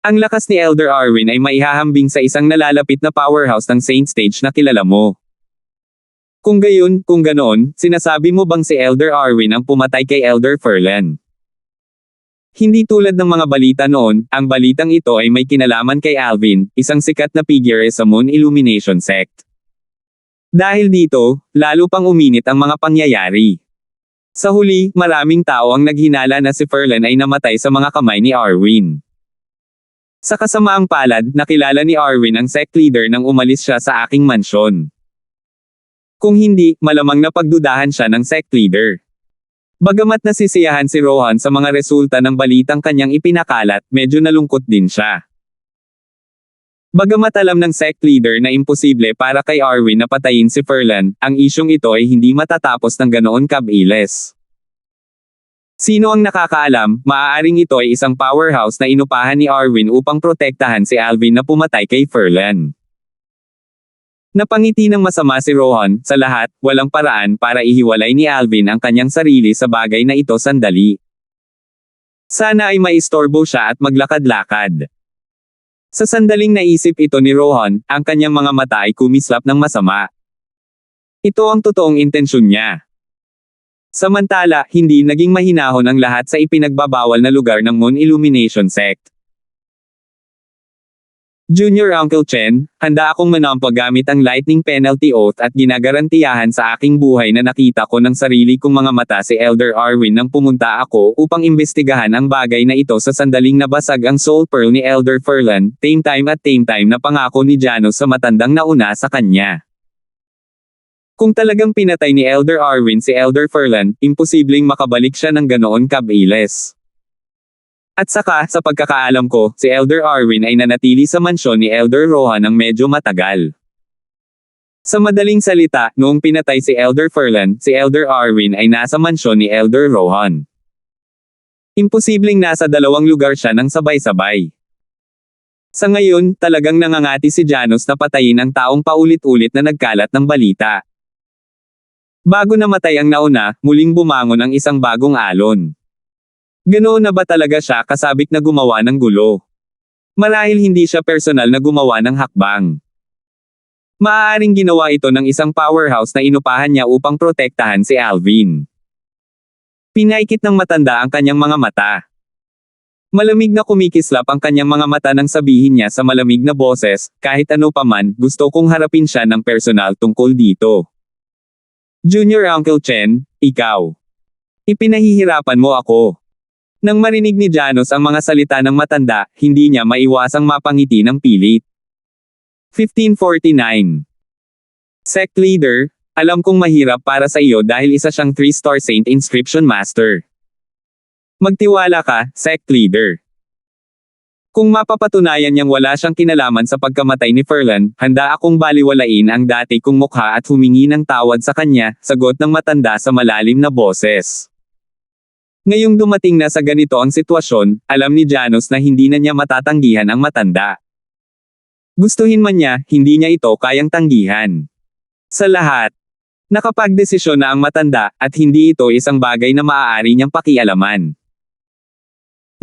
Ang lakas ni Elder Arwin ay maihahambing sa isang nalalapit na powerhouse ng Saint Stage na kilala mo. Kung gayon, kung ganoon, sinasabi mo bang si Elder Arwin ang pumatay kay Elder Furlan? Hindi tulad ng mga balita noon, ang balitang ito ay may kinalaman kay Alvin, isang sikat na figure sa Moon Illumination sect. Dahil dito, lalo pang uminit ang mga pangyayari. Sa huli, maraming tao ang naghinala na si Furlan ay namatay sa mga kamay ni Arwin. Sa kasamaang palad, nakilala ni Arwin ang sect leader nang umalis siya sa aking mansyon. Kung hindi, malamang napagdudahan siya ng sect leader. Bagamat nasisiyahan si Rohan sa mga resulta ng balitang kanyang ipinakalat, medyo nalungkot din siya. Bagamat alam ng sect leader na imposible para kay Arwin na patayin si Furlan, ang isyong ito ay hindi matatapos ng ganoon kabilis. Sino ang nakakaalam, maaaring ito ay isang powerhouse na inupahan ni Arwin upang protektahan si Alvin na pumatay kay Furlan. Napangiti ng masama si Rohan, sa lahat, walang paraan para ihiwalay ni Alvin ang kanyang sarili sa bagay na ito sandali. Sana ay maistorbo siya at maglakad-lakad. Sa sandaling naisip ito ni Rohan, ang kanyang mga mata ay kumislap ng masama. Ito ang totoong intensyon niya. Samantala, hindi naging mahinahon ang lahat sa ipinagbabawal na lugar ng Moon Illumination sect. Junior Uncle Chen, handa akong manampa gamit ang Lightning Penalty Oath at ginagarantiyahan sa aking buhay na nakita ko ng sarili kong mga mata si Elder Arwin nang pumunta ako upang imbestigahan ang bagay na ito sa sandaling nabasag ang Soul Pearl ni Elder Furlan, tame time na pangako ni Janos sa matandang nauna sa kanya. Kung talagang pinatay ni Elder Arwin si Elder Furlan, imposibleng makabalik siya ng ganoon kabilis. At saka, sa pagkakaalam ko, si Elder Arwin ay nanatili sa mansyon ni Elder Rohan ng medyo matagal. Sa madaling salita, noong pinatay si Elder Furlan, si Elder Arwin ay nasa mansyon ni Elder Rohan. Imposibleng nasa 2 lugar siya ng sabay-sabay. Sa ngayon, talagang nangangati si Janos na patayin ang taong paulit-ulit na nagkalat ng balita. Bago namatay ang nauna, muling bumangon ang isang bagong alon. Ganoon na ba talaga siya kasabik na gumawa ng gulo? Marahil hindi siya personal na gumawa ng hakbang. Maaaring ginawa ito ng isang powerhouse na inupahan niya upang protektahan si Alvin. Pinaikit ng matanda ang kanyang mga mata. Malamig na kumikislap ang kanyang mga mata nang sabihin niya sa malamig na boses, kahit ano pa man, gusto kong harapin siya ng personal tungkol dito. Junior Uncle Chen, ikaw. Ipinahihirapan mo ako. Nang marinig ni Janos ang mga salita ng matanda, hindi niya maiwasang mapangiti ng pilit. 1549. Sect Leader, alam kong mahirap para sa iyo dahil isa siyang 3-star Saint Inscription Master. Magtiwala ka, Sect Leader. Kung mapapatunayan niyang wala siyang kinalaman sa pagkamatay ni Ferlan, handa akong baliwalain ang dati kong mukha at humingi ng tawad sa kanya, sagot ng matanda sa malalim na boses. Ngayong dumating na sa ganito ang sitwasyon, alam ni Janos na hindi na niya matatanggihan ang matanda. Gustuhin man niya, hindi niya ito kayang tanggihan. Sa lahat, nakapagdesisyon na ang matanda, at hindi ito isang bagay na maaari niyang pakialaman.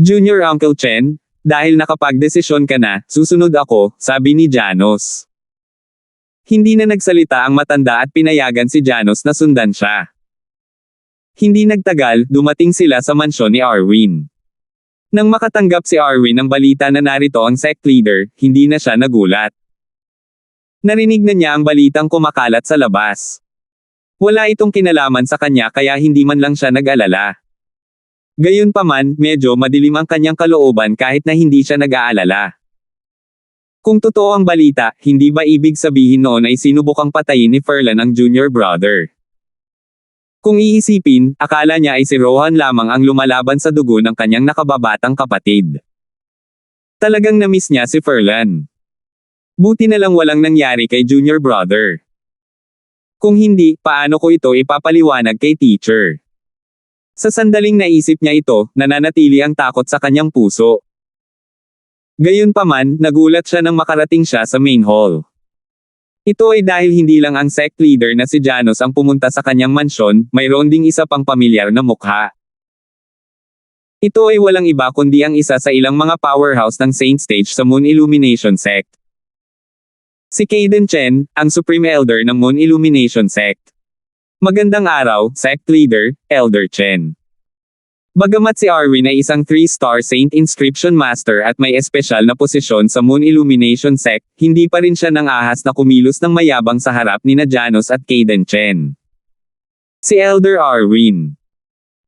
Junior Uncle Chen, dahil nakapagdesisyon ka na, susunod ako, sabi ni Janos. Hindi na nagsalita ang matanda at pinayagan si Janos na sundan siya. Hindi nagtagal, dumating sila sa mansyon ni Arwin. Nang makatanggap si Arwin ng balita na narito ang sect leader, hindi na siya nagulat. Narinig na niya ang balitang kumakalat sa labas. Wala itong kinalaman sa kanya kaya hindi man lang siya nag-alala. Gayunpaman, medyo madilim ang kanyang kalooban kahit na hindi siya nag-aalala. Kung totoo ang balita, hindi ba ibig sabihin noon ay sinubukang patayin ni Ferlan ang junior brother? Kung iisipin, akala niya ay si Rohan lamang ang lumalaban sa dugo ng kanyang nakababatang kapatid. Talagang na-miss niya si Ferlan. Buti na lang walang nangyari kay junior brother. Kung hindi, paano ko ito ipapaliwanag kay teacher? Sa sandaling naisip niya ito, nananatili ang takot sa kanyang puso. Gayunpaman, nagulat siya nang makarating siya sa main hall. Ito ay dahil hindi lang ang sect leader na si Janos ang pumunta sa kanyang mansyon, mayroon ding isa pang pamilyar na mukha. Ito ay walang iba kundi ang isa sa ilang mga powerhouse ng Saint Stage sa Moon Illumination Sect. Si Caden Chen, ang Supreme Elder ng Moon Illumination Sect. Magandang araw, Sect Leader, Elder Chen. Bagamat si Arwin ay isang 3-star Saint Inscription Master at may espesyal na posisyon sa Moon Illumination Sect, hindi pa rin siya nang ahas na kumilos ng mayabang sa harap ni Janos at Caden Chen. Si Elder Arwin.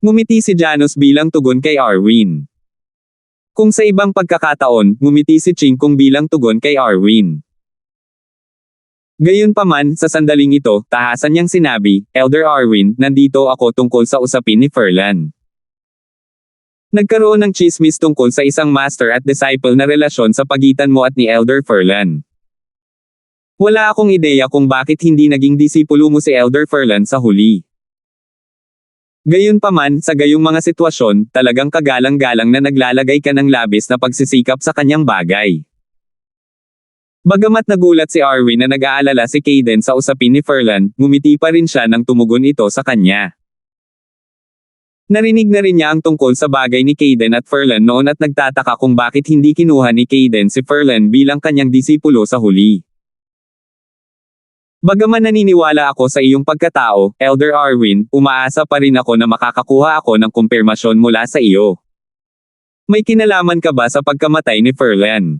Ngumiti si Janos bilang tugon kay Arwin. Kung sa ibang pagkakataon, ngumiti si Chingkong bilang tugon kay Arwin. Gayunpaman, sa sandaling ito, tahasan niyang sinabi, Elder Arwin, nandito ako tungkol sa usapin ni Ferlan. Nagkaroon ng chismis tungkol sa isang master at disciple na relasyon sa pagitan mo at ni Elder Ferlan. Wala akong ideya kung bakit hindi naging disipulo mo si Elder Ferlan sa huli. Gayunpaman, sa gayong mga sitwasyon, talagang kagalang-galang na naglalagay ka ng labis na pagsisikap sa kanyang bagay. Bagamat nagulat si Arwin na nag-aalala si Caden sa usapin ni Ferlan, ngumiti pa rin siya nang tumugon ito sa kanya. Narinig na rin niya ang tungkol sa bagay ni Caden at Ferlan noon at nagtataka kung bakit hindi kinuha ni Caden si Ferlan bilang kanyang disipulo sa huli. Bagaman naniniwala ako sa iyong pagkatao, Elder Arwin, umaasa pa rin ako na makakakuha ako ng kumpirmasyon mula sa iyo. May kinalaman ka ba sa pagkamatay ni Ferlan?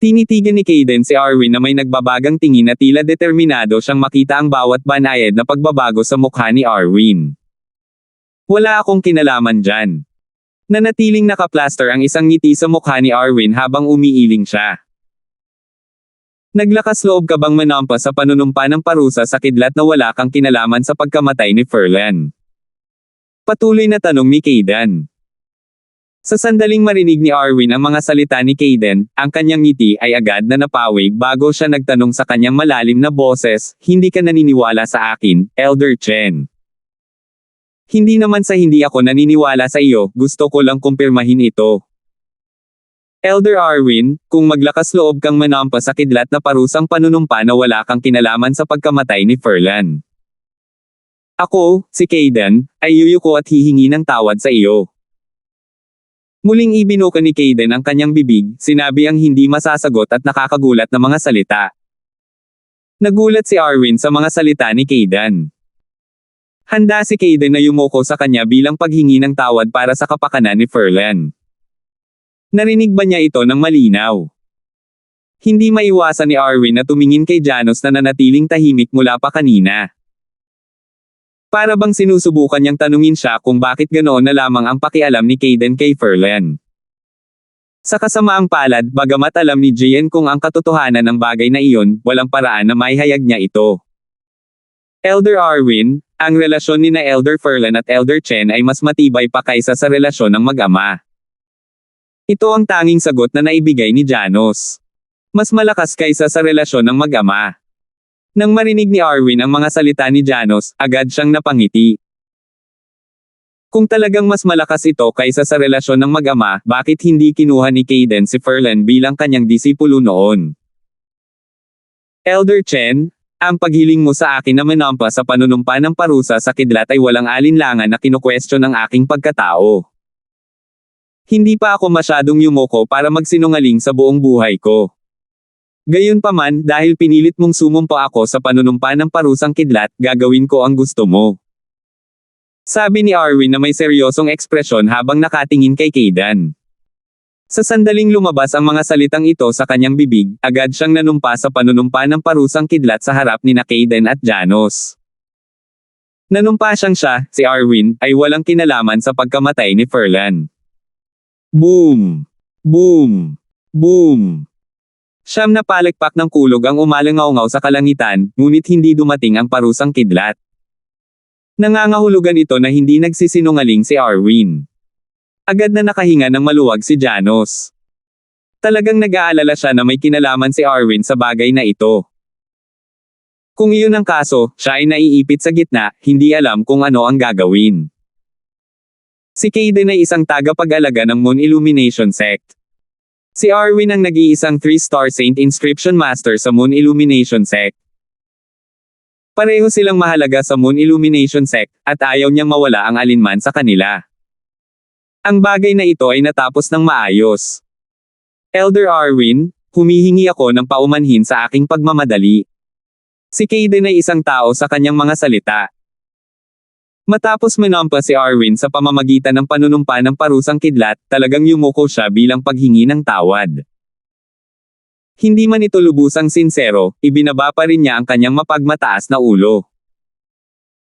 Tinitigan ni Caden si Arwin na may nagbabagang tingin na tila determinado siyang makita ang bawat banayad na pagbabago sa mukha ni Arwin. Wala akong kinalaman dyan. Nanatiling nakaplaster ang isang ngiti sa mukha ni Arwin habang umiiling siya. Naglakas loob ka bang manampa sa panunumpa ng parusa sa kidlat na wala kang kinalaman sa pagkamatay ni Ferlan? Patuloy na tanong ni Caden. Sa sandaling marinig ni Arwin ang mga salita ni Caden, ang kanyang ngiti ay agad na napawi bago siya nagtanong sa kanyang malalim na boses, hindi ka naniniwala sa akin, Elder Chen. Hindi naman sa hindi ako naniniwala sa iyo, gusto ko lang kumpirmahin ito. Elder Arwin, kung maglakas loob kang manampa sa kidlat na parusang panunumpa na wala kang kinalaman sa pagkamatay ni Ferlan. Ako, si Kayden, ay yuyuko at hihingi ng tawad sa iyo. Muling ibinuka ni Kayden ang kanyang bibig, sinabi ang hindi masasagot at nakakagulat na mga salita. Nagulat si Arwin sa mga salita ni Kayden. Handa si Kayden na yumuko sa kanya bilang paghingi ng tawad para sa kapakanan ni Ferlan. Narinig ba niya ito ng malinaw? Hindi maiwasan ni Arwin na tumingin kay Janos na nanatiling tahimik mula pa kanina. Para bang sinusubukan niyang tanungin siya kung bakit ganoon na lamang ang pakialam ni Kayden kay Ferlan. Sa kasamaang palad, bagamat alam ni Jian kung ang katotohanan ng bagay na iyon, walang paraan na maihayag niya ito. Elder Arwin, ang relasyon ni na Elder Ferlan at Elder Chen ay mas matibay pa kaysa sa relasyon ng mag-ama. Ito ang tanging sagot na naibigay ni Janos. Mas malakas kaysa sa relasyon ng mag-ama. Nang marinig ni Arwin ang mga salita ni Janos, agad siyang napangiti. Kung talagang mas malakas ito kaysa sa relasyon ng mag-ama, bakit hindi kinuha ni Kayden si Ferlan bilang kanyang disipulo noon? Elder Chen, ang paghiling mo sa akin na manampa sa panunumpa ng parusa sa kidlat ay walang alinlangan na kinukwestiyon ng aking pagkatao. Hindi pa ako masyadong yumuko para magsinungaling sa buong buhay ko. Gayunpaman, dahil pinilit mong sumumpa ako sa panunumpa ng parusang kidlat, gagawin ko ang gusto mo. Sabi ni Arwin na may seryosong ekspresyon habang nakatingin kay Kayden. Sa sandaling lumabas ang mga salitang ito sa kanyang bibig, agad siyang nanumpa sa panunumpa ng parusang kidlat sa harap ni na Kayden at Janos. Nanumpa siya, si Arwin, ay walang kinalaman sa pagkamatay ni Ferlan. Boom! Boom! Boom! Siyam na palakpak ng kulog ang umalangaw sa kalangitan, ngunit hindi dumating ang parusang kidlat. Nangangahulugan ito na hindi nagsisinungaling si Arwin. Agad na nakahinga ng maluwag si Janos. Talagang nag-aalala siya na may kinalaman si Arwin sa bagay na ito. Kung iyon ang kaso, siya ay naiipit sa gitna, hindi alam kung ano ang gagawin. Si Kayden ay isang tagapag-alaga ng Moon Illumination Sect. Si Arwin ang nag-iisang 3-star Saint Inscription Master sa Moon Illumination Sect. Pareho silang mahalaga sa Moon Illumination Sect, at ayaw niyang mawala ang alinman sa kanila. Ang bagay na ito ay natapos ng maayos. Elder Arwin, humihingi ako ng paumanhin sa aking pagmamadali. Si Kayden ay isang tao sa kanyang mga salita. Matapos manampa si Arwin sa pamamagitan ng panunumpa ng parusang kidlat, talagang yumuko siya bilang paghingi ng tawad. Hindi man ito lubusang sinsero, ibinaba pa rin niya ang kanyang mapagmataas na ulo.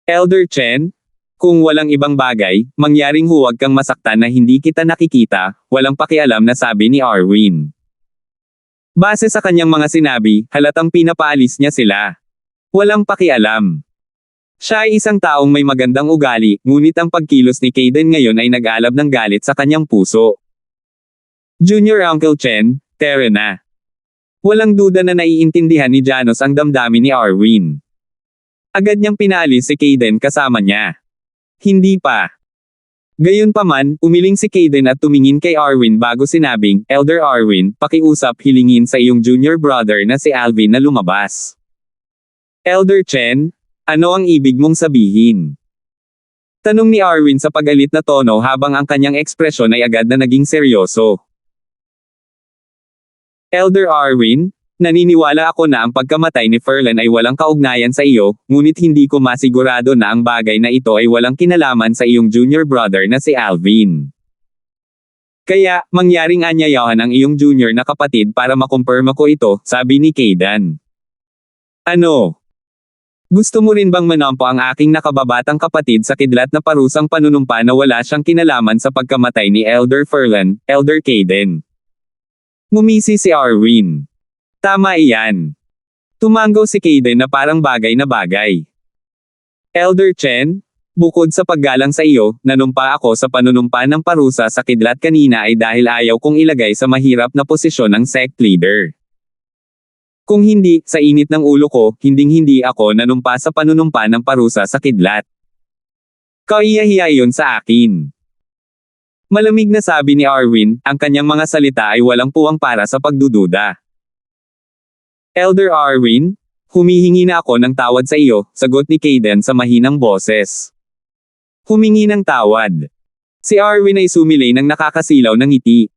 Elder Chen, kung walang ibang bagay, mangyaring huwag kang masaktan na hindi kita nakikita, walang pakialam na sabi ni Arwin. Base sa kanyang mga sinabi, halatang pinapaalis niya sila. Walang pakialam. Siya ay isang taong may magandang ugali, ngunit ang pagkilos ni Kayden ngayon ay nag-alab ng galit sa kanyang puso. Junior Uncle Chen, tara na. Walang duda na naiintindihan ni Janos ang damdamin ni Arwin. Agad niyang pinaalis si Kayden kasama niya. Hindi pa. Gayunpaman, umiling si Kayden at tumingin kay Arwin bago sinabing, Elder Arwin, pakiusap hilingin sa iyong junior brother na si Alvin na lumabas. Elder Chen, ano ang ibig mong sabihin? Tanong ni Arwin sa pagalit na tono habang ang kanyang ekspresyon ay agad na naging seryoso. Elder Arwin, naniniwala ako na ang pagkamatay ni Ferlan ay walang kaugnayan sa iyo, ngunit hindi ko masigurado na ang bagay na ito ay walang kinalaman sa iyong junior brother na si Alvin. Kaya, mangyaring anyayahan ang iyong junior na kapatid para makumpirma ko ito, sabi ni Kayden. Ano? Gusto mo rin bang manampo ang aking nakababatang kapatid sa kidlat na parusang panunumpa na wala siyang kinalaman sa pagkamatay ni Elder Ferlan, Elder Kayden? Ngumisi si Arwin. Tama iyan. Tumango si Kayden na parang bagay na bagay. Elder Chen, bukod sa paggalang sa iyo, nanumpa ako sa panunumpa ng parusa sa kidlat kanina ay dahil ayaw kong ilagay sa mahirap na posisyon ng sect leader. Kung hindi, sa init ng ulo ko, hinding-hindi ako nanumpa sa panunumpa ng parusa sa kidlat. Kaiyahiya iyon sa akin. Malamig na sabi ni Arwin, ang kanyang mga salita ay walang puwang para sa pagdududa. Elder Arwin, humihingi na ako ng tawad sa iyo, sagot ni Kayden sa mahinang boses. Humingi ng tawad. Si Arwin ay sumilay ng nakakasilaw ng ngiti.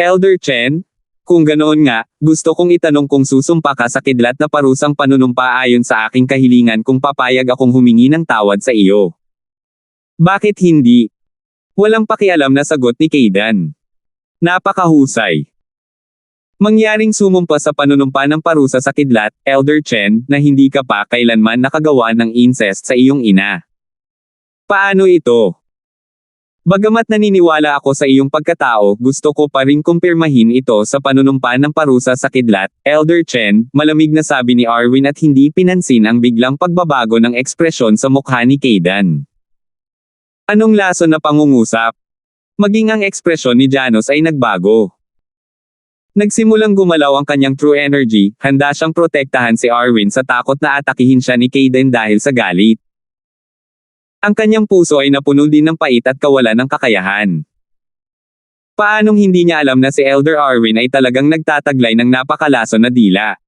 Elder Chen, kung ganoon nga, gusto kong itanong kung susumpa ka sa kidlat na parusang panunumpa ayon sa aking kahilingan kung papayag akong humingi ng tawad sa iyo. Bakit hindi? Walang pakialam na sagot ni Kayden. Napakahusay. Mangyaring sumumpa sa panunumpa ng parusa sa kidlat, Elder Chen, na hindi ka pa kailanman nakagawa ng incest sa iyong ina. Paano ito? Bagamat naniniwala ako sa iyong pagkatao, gusto ko pa rin kumpirmahin ito sa panunumpa ng parusa sa kidlat, Elder Chen, malamig na sabi ni Arwin at hindi pinansin ang biglang pagbabago ng ekspresyon sa mukha ni Kayden. Anong lason na pangungusap? Maging ang ekspresyon ni Janos ay nagbago. Nagsimulang gumalaw ang kanyang true energy, handa siyang protektahan si Arwin sa takot na atakihin siya ni Kayden dahil sa galit. Ang kanyang puso ay napuno din ng pait at kawalan ng kakayahan. Paanong hindi niya alam na si Elder Arwin ay talagang nagtataglay ng napakalason na dila?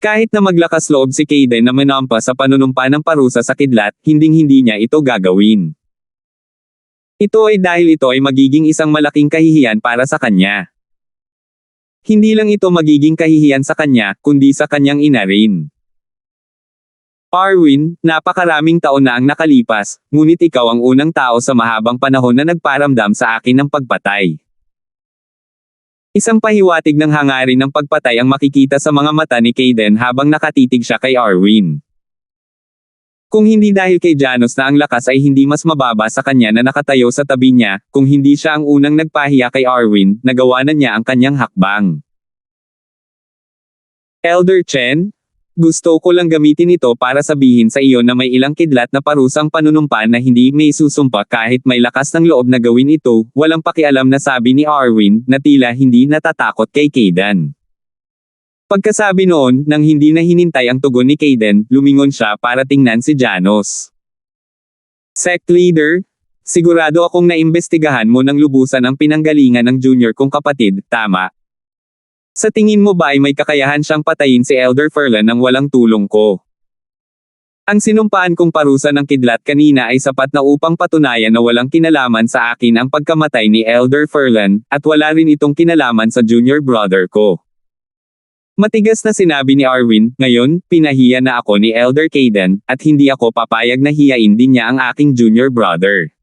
Kahit na maglakas loob si Kayden na manampa sa panunumpa ng parusa sa kidlat, hinding-hindi niya ito gagawin. Ito ay dahil ito ay magiging isang malaking kahihiyan para sa kanya. Hindi lang ito magiging kahihiyan sa kanya, kundi sa kanyang ina rin. Arwin, napakaraming taon na ang nakalipas, ngunit ikaw ang unang tao sa mahabang panahon na nagparamdam sa akin ng pagpatay. Isang pahiwatig ng hangarin ng pagpatay ang makikita sa mga mata ni Kayden habang nakatitig siya kay Arwin. Kung hindi dahil kay Janos na ang lakas ay hindi mas mababa sa kanya na nakatayo sa tabi niya, kung hindi siya ang unang nagpahiya kay Arwin, nagawa na niya ang kanyang hakbang. Elder Chen, gusto ko lang gamitin ito para sabihin sa iyo na may ilang kidlat na parusang panunumpa na hindi may susumpa kahit may lakas ng loob na gawin ito, walang pakialam na sabi ni Arwin, na tila hindi natatakot kay Kayden. Pagkasabi noon, nang hindi na hinintay ang tugon ni Kayden, lumingon siya para tingnan si Janos. Sect Leader, sigurado akong naimbestigahan mo ng lubusan ang pinanggalingan ng junior kong kapatid, tama? Sa tingin mo ba ay may kakayahan siyang patayin si Elder Furlan nang walang tulong ko? Ang sinumpaan kong parusa ng kidlat kanina ay sapat na upang patunayan na walang kinalaman sa akin ang pagkamatay ni Elder Furlan, at wala rin itong kinalaman sa junior brother ko. Matigas na sinabi ni Arwin, ngayon, pinahiya na ako ni Elder Kayden, at hindi ako papayag na hiyain din niya ang aking junior brother.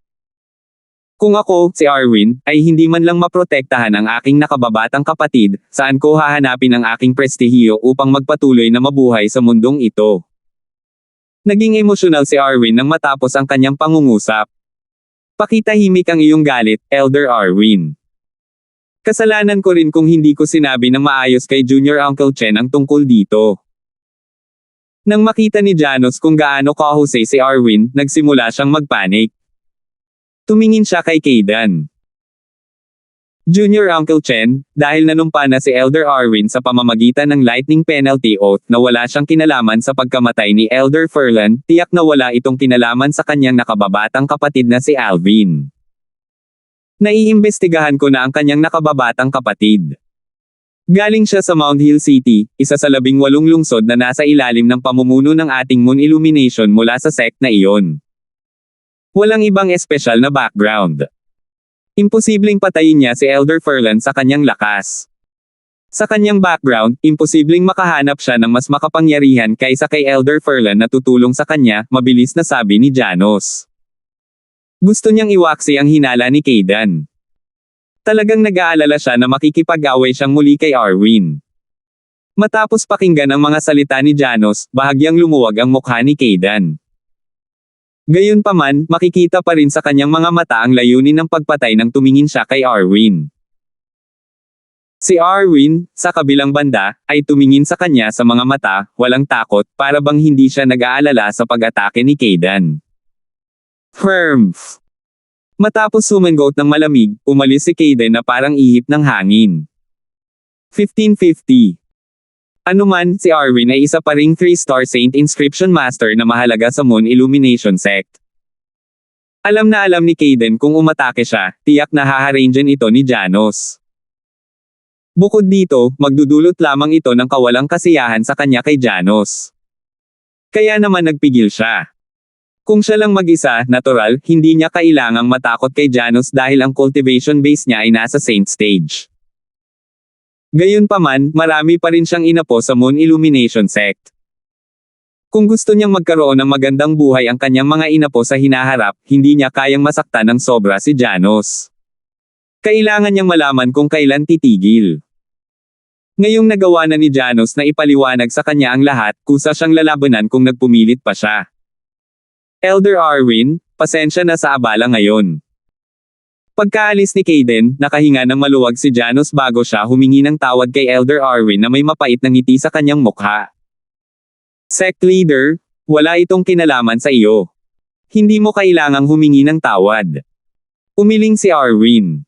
Kung ako, si Arwin, ay hindi man lang maprotektahan ang aking nakababatang kapatid, saan ko hahanapin ang aking prestihiyo upang magpatuloy na mabuhay sa mundong ito? Naging emosyonal si Arwin nang matapos ang kanyang pangungusap. Pakitahimik ang iyong galit, Elder Arwin. Kasalanan ko rin kung hindi ko sinabi ng maayos kay Junior Uncle Chen ang tungkol dito. Nang makita ni Janos kung gaano kahusay si Arwin, nagsimula siyang magpanik. Tumingin siya kay Kayden. Junior Uncle Chen, dahil nanumpa na si Elder Arwin sa pamamagitan ng Lightning Penalty Oath na wala siyang kinalaman sa pagkamatay ni Elder Furlan, tiyak na wala itong kinalaman sa kanyang nakababatang kapatid na si Alvin. Naiimbestigahan ko na ang kanyang nakababatang kapatid. Galing siya sa Mount Hill City, isa sa 18 lungsod na nasa ilalim ng pamumuno ng ating Moon Illumination mula sa sect na iyon. Walang ibang espesyal na background. Imposibleng patayin niya si Elder Furlan sa kanyang lakas. Sa kanyang background, imposibleng makahanap siya ng mas makapangyarihan kaysa kay Elder Furlan na tutulong sa kanya, mabilis na sabi ni Janos. Gusto niyang iwaksi ang hinala ni Kayden. Talagang nag-aalala siya na makikipag-away siyang muli kay Arwin. Matapos pakinggan ang mga salita ni Janos, bahagyang lumuwag ang mukha ni Kayden. Gayunpaman, makikita pa rin sa kanyang mga mata ang layunin ng pagpatay nang tumingin siya kay Arwin. Si Arwin, sa kabilang banda, ay tumingin sa kanya sa mga mata, walang takot, para bang hindi siya nag-aalala sa pag-atake ni Kayden. Firmf. Matapos sumangot ng malamig, umalis si Kayden na parang ihip ng hangin. 1550. Anuman, si Arwin ay isa pa ring 3-star Saint Inscription Master na mahalaga sa Moon Illumination Sect. Alam na alam ni Kaden kung umatake siya, tiyak na haharangean ito ni Janos. Bukod dito, magdudulot lamang ito ng kawalang kasiyahan sa kanya kay Janos. Kaya naman nagpigil siya. Kung siya lang mag-isa, natural, hindi niya kailangang matakot kay Janos dahil ang cultivation base niya ay nasa Saint Stage. Gayunpaman, marami pa rin siyang inapo sa Moon Illumination Sect. Kung gusto niyang magkaroon ng magandang buhay ang kanyang mga inapo sa hinaharap, hindi niya kayang masaktan ng sobra si Janos. Kailangan niyang malaman kung kailan titigil. Ngayong nagawa na ni Janos na ipaliwanag sa kanya ang lahat, kusa siyang lalabanan kung nagpumilit pa siya. Elder Arwin, pasensya na sa abala ngayon. Pagkaalis ni Kaden, nakahinga ng maluwag si Janos bago siya humingi ng tawad kay Elder Arwin na may mapait na ngiti sa kanyang mukha. Sect Leader, wala itong kinalaman sa iyo. Hindi mo kailangang humingi ng tawad. Umiling si Arwin.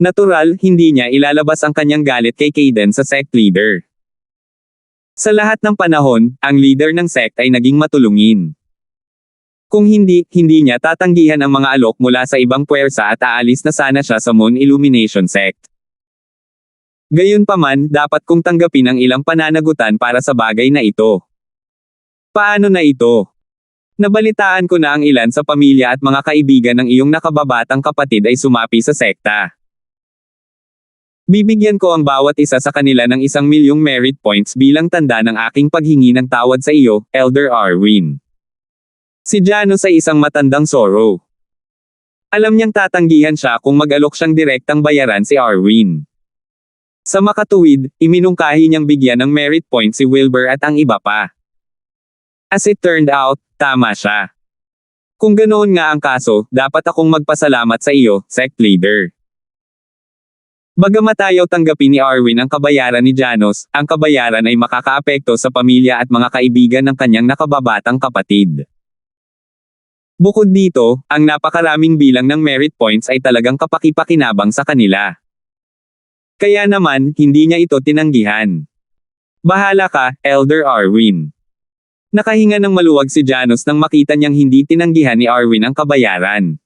Natural, hindi niya ilalabas ang kanyang galit kay Kaden sa Sect Leader. Sa lahat ng panahon, ang leader ng sect ay naging matulungin. Kung hindi niya tatanggihan ang mga alok mula sa ibang puwersa at aalis na sana siya sa Moon Illumination Sect. Gayunpaman, dapat kong tanggapin ang ilang pananagutan para sa bagay na ito. Paano na ito? Nabalitaan ko na ang ilan sa pamilya at mga kaibigan ng iyong nakababatang kapatid ay sumapi sa sekta. Bibigyan ko ang bawat isa sa kanila ng 1,000,000 merit points bilang tanda ng aking paghingi ng tawad sa iyo, Elder Arwin. Si Janos ay isang matandang Zoro. Alam niyang tatanggihan siya kung mag-alok siyang direktang bayaran si Arwin. Sa makatuwid, iminungkahi niyang bigyan ng merit points si Wilbur at ang iba pa. As it turned out, tama siya. Kung ganoon nga ang kaso, dapat akong magpasalamat sa iyo, Sect Leader. Bagamat ayaw tanggapin ni Arwin ang kabayaran ni Janos, ang kabayaran ay makakaapekto sa pamilya at mga kaibigan ng kanyang nakababatang kapatid. Bukod dito, ang napakaraming bilang ng merit points ay talagang kapaki-pakinabang sa kanila. Kaya naman, hindi niya ito tinanggihan. Bahala ka, Elder Arwin. Nakahinga ng maluwag si Janos nang makita niyang hindi tinanggihan ni Arwin ang kabayaran.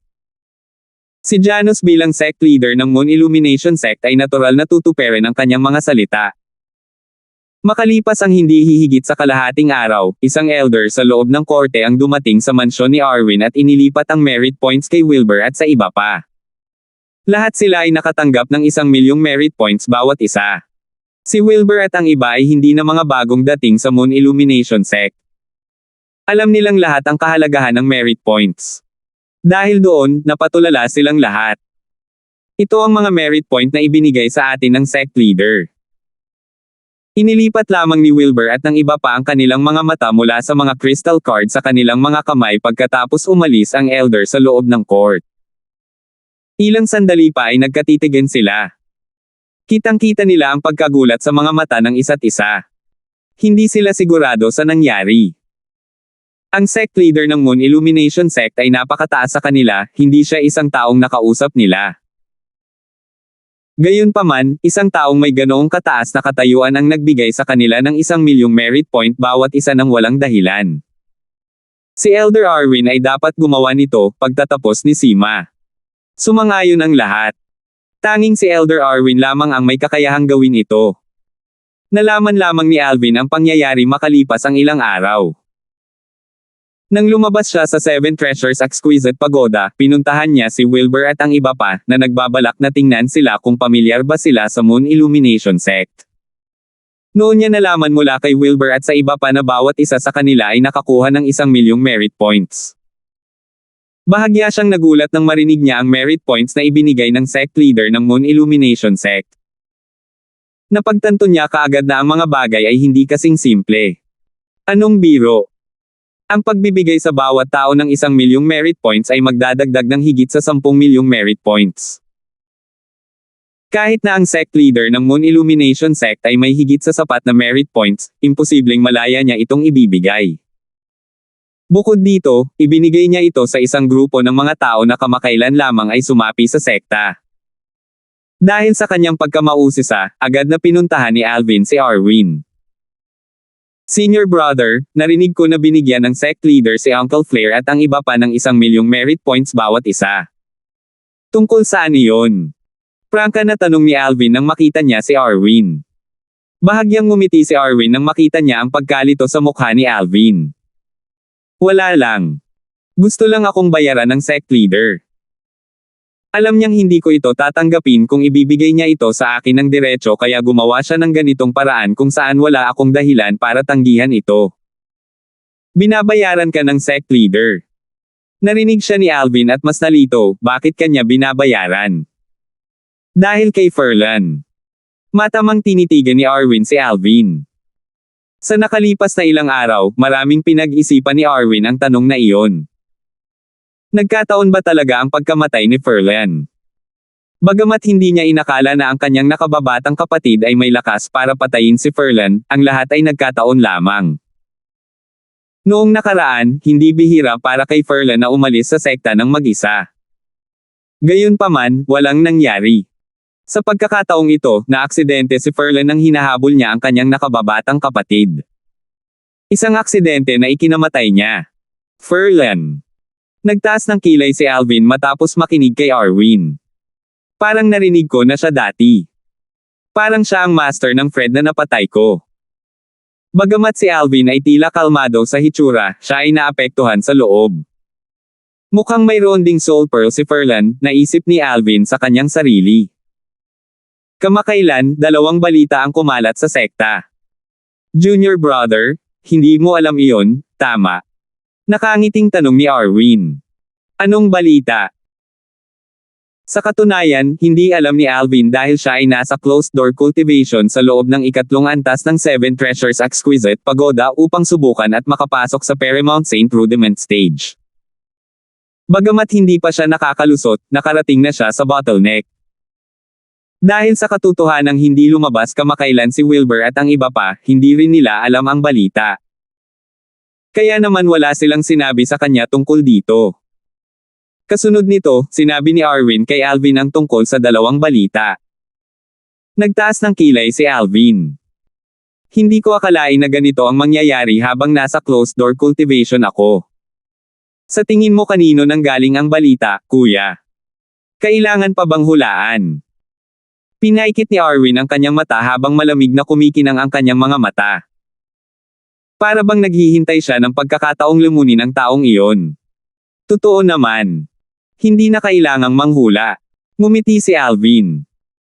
Si Janos bilang sect leader ng Moon Illumination Sect ay natural na tutuperin ang kanyang mga salita. Makalipas ang hindi hihigit sa kalahating araw, isang elder sa loob ng korte ang dumating sa mansyon ni Arwin at inilipat ang merit points kay Wilbur at sa iba pa. Lahat sila ay nakatanggap ng 1,000,000 merit points bawat isa. Si Wilbur at ang iba ay hindi na mga bagong dating sa Moon Illumination Sect. Alam nilang lahat ang kahalagahan ng merit points. Dahil doon, napatulala silang lahat. Ito ang mga merit point na ibinigay sa atin ng sect leader. Inilipat lamang ni Wilbur at ng iba pa ang kanilang mga mata mula sa mga crystal card sa kanilang mga kamay pagkatapos umalis ang elder sa loob ng court. Ilang sandali pa ay nagkatitigan sila. Kitang-kita nila ang pagkagulat sa mga mata ng isa't isa. Hindi sila sigurado sa nangyari. Ang sect leader ng Moon Illumination Sect ay napakataas sa kanila, hindi siya isang taong nakausap nila. Gayunpaman, isang taong may ganoong kataas na katayuan ang nagbigay sa kanila ng 1,000,000 merit point bawat isa ng walang dahilan. Si Elder Arwin ay dapat gumawa nito, pagtatapos ni Sima. Sumang-ayon ang lahat. Tanging si Elder Arwin lamang ang may kakayahang gawin ito. Nalaman lamang ni Alvin ang pangyayari makalipas ang ilang araw. Nang lumabas siya sa Seven Treasures Exquisite Pagoda, pinuntahan niya si Wilbur at ang iba pa, na nagbabalak na tingnan sila kung pamilyar ba sila sa Moon Illumination Sect. Noon niya nalaman mula kay Wilbur at sa iba pa na bawat isa sa kanila ay nakakuha ng 1,000,000 merit points. Bahagya siyang nagulat nang marinig niya ang merit points na ibinigay ng sect leader ng Moon Illumination Sect. Napagtanto niya kaagad na ang mga bagay ay hindi kasing simple. Anong biro? Ang pagbibigay sa bawat tao ng 1,000,000 merit points ay magdadagdag ng higit sa 10,000,000 merit points. Kahit na ang sect leader ng Moon Illumination Sect ay may higit sa sapat na merit points, imposibleng malaya niya itong ibibigay. Bukod dito, ibinigay niya ito sa isang grupo ng mga tao na kamakailan lamang ay sumapi sa sekta. Dahil sa kanyang pagkamausisa, agad na pinuntahan ni Alvin si Arwin. Senior brother, narinig ko na binigyan ng sect leader si Uncle Flair at ang iba pa ng 1,000,000 merit points bawat isa. Tungkol saan iyon? Prangka na tanong ni Alvin nang makita niya si Arwin. Bahagyang ngumiti si Arwin nang makita niya ang pagkalito sa mukha ni Alvin. Wala lang. Gusto lang akong bayaran ng sect leader. Alam niyang hindi ko ito tatanggapin kung ibibigay niya ito sa akin ng diretso kaya gumawa siya ng ganitong paraan kung saan wala akong dahilan para tanggihan ito. Binabayaran ka ng sect leader. Narinig siya ni Alvin at mas nalito, bakit kanya binabayaran? Dahil kay Ferlan. Matamang tinitigan ni Arwin si Alvin. Sa nakalipas na ilang araw, maraming pinag-isipan ni Arwin ang tanong na iyon. Nagkataon ba talaga ang pagkamatay ni Ferlan? Bagamat hindi niya inakala na ang kanyang nakababatang kapatid ay may lakas para patayin si Ferlan, ang lahat ay nagkataon lamang. Noong nakaraan, hindi bihira para kay Ferlan na umalis sa sekta ng mag-isa. Gayunpaman, walang nangyari. Sa pagkakataong ito, naaksidente si Ferlan nang hinahabol niya ang kanyang nakababatang kapatid. Isang aksidente na ikinamatay niya. Ferlan. Nagtaas ng kilay si Alvin matapos makinig kay Arwin. Parang narinig ko na siya dati. Parang siya ang master ng Fred na napatay ko. Bagamat si Alvin ay tila kalmado sa hitsura, siya ay naapektuhan sa loob. Mukhang mayroon ding soul pearl si Ferlan, naisip ni Alvin sa kanyang sarili. Kamakailan, 2 balita ang kumalat sa sekta. Junior brother, hindi mo alam iyon, tama? Nakangiting tanong ni Arwin. Anong balita? Sa katunayan, hindi alam ni Alvin dahil siya ay nasa closed-door cultivation sa loob ng 3th antas ng 7 Treasures Exquisite Pagoda upang subukan at makapasok sa Paramount Saint Rudiment Stage. Bagamat hindi pa siya nakakalusot, nakarating na siya sa bottleneck. Dahil sa katotohanang hindi lumabas kamakailan si Wilbur at ang iba pa, hindi rin nila alam ang balita. Kaya naman wala silang sinabi sa kanya tungkol dito. Kasunod nito, sinabi ni Arwin kay Alvin ang tungkol sa 2 balita. Nagtaas ng kilay si Alvin. Hindi ko akalain na ganito ang mangyayari habang nasa closed-door cultivation ako. Sa tingin mo kanino nanggaling ang balita, kuya? Kailangan pa bang hulaan? Pinaikit ni Arwin ang kanyang mata habang malamig na kumikinang ang kanyang mga mata. Para bang naghihintay siya ng pagkakataong lumunin ang taong iyon. Totoo naman. Hindi na kailangang manghula. Ngumiti si Alvin.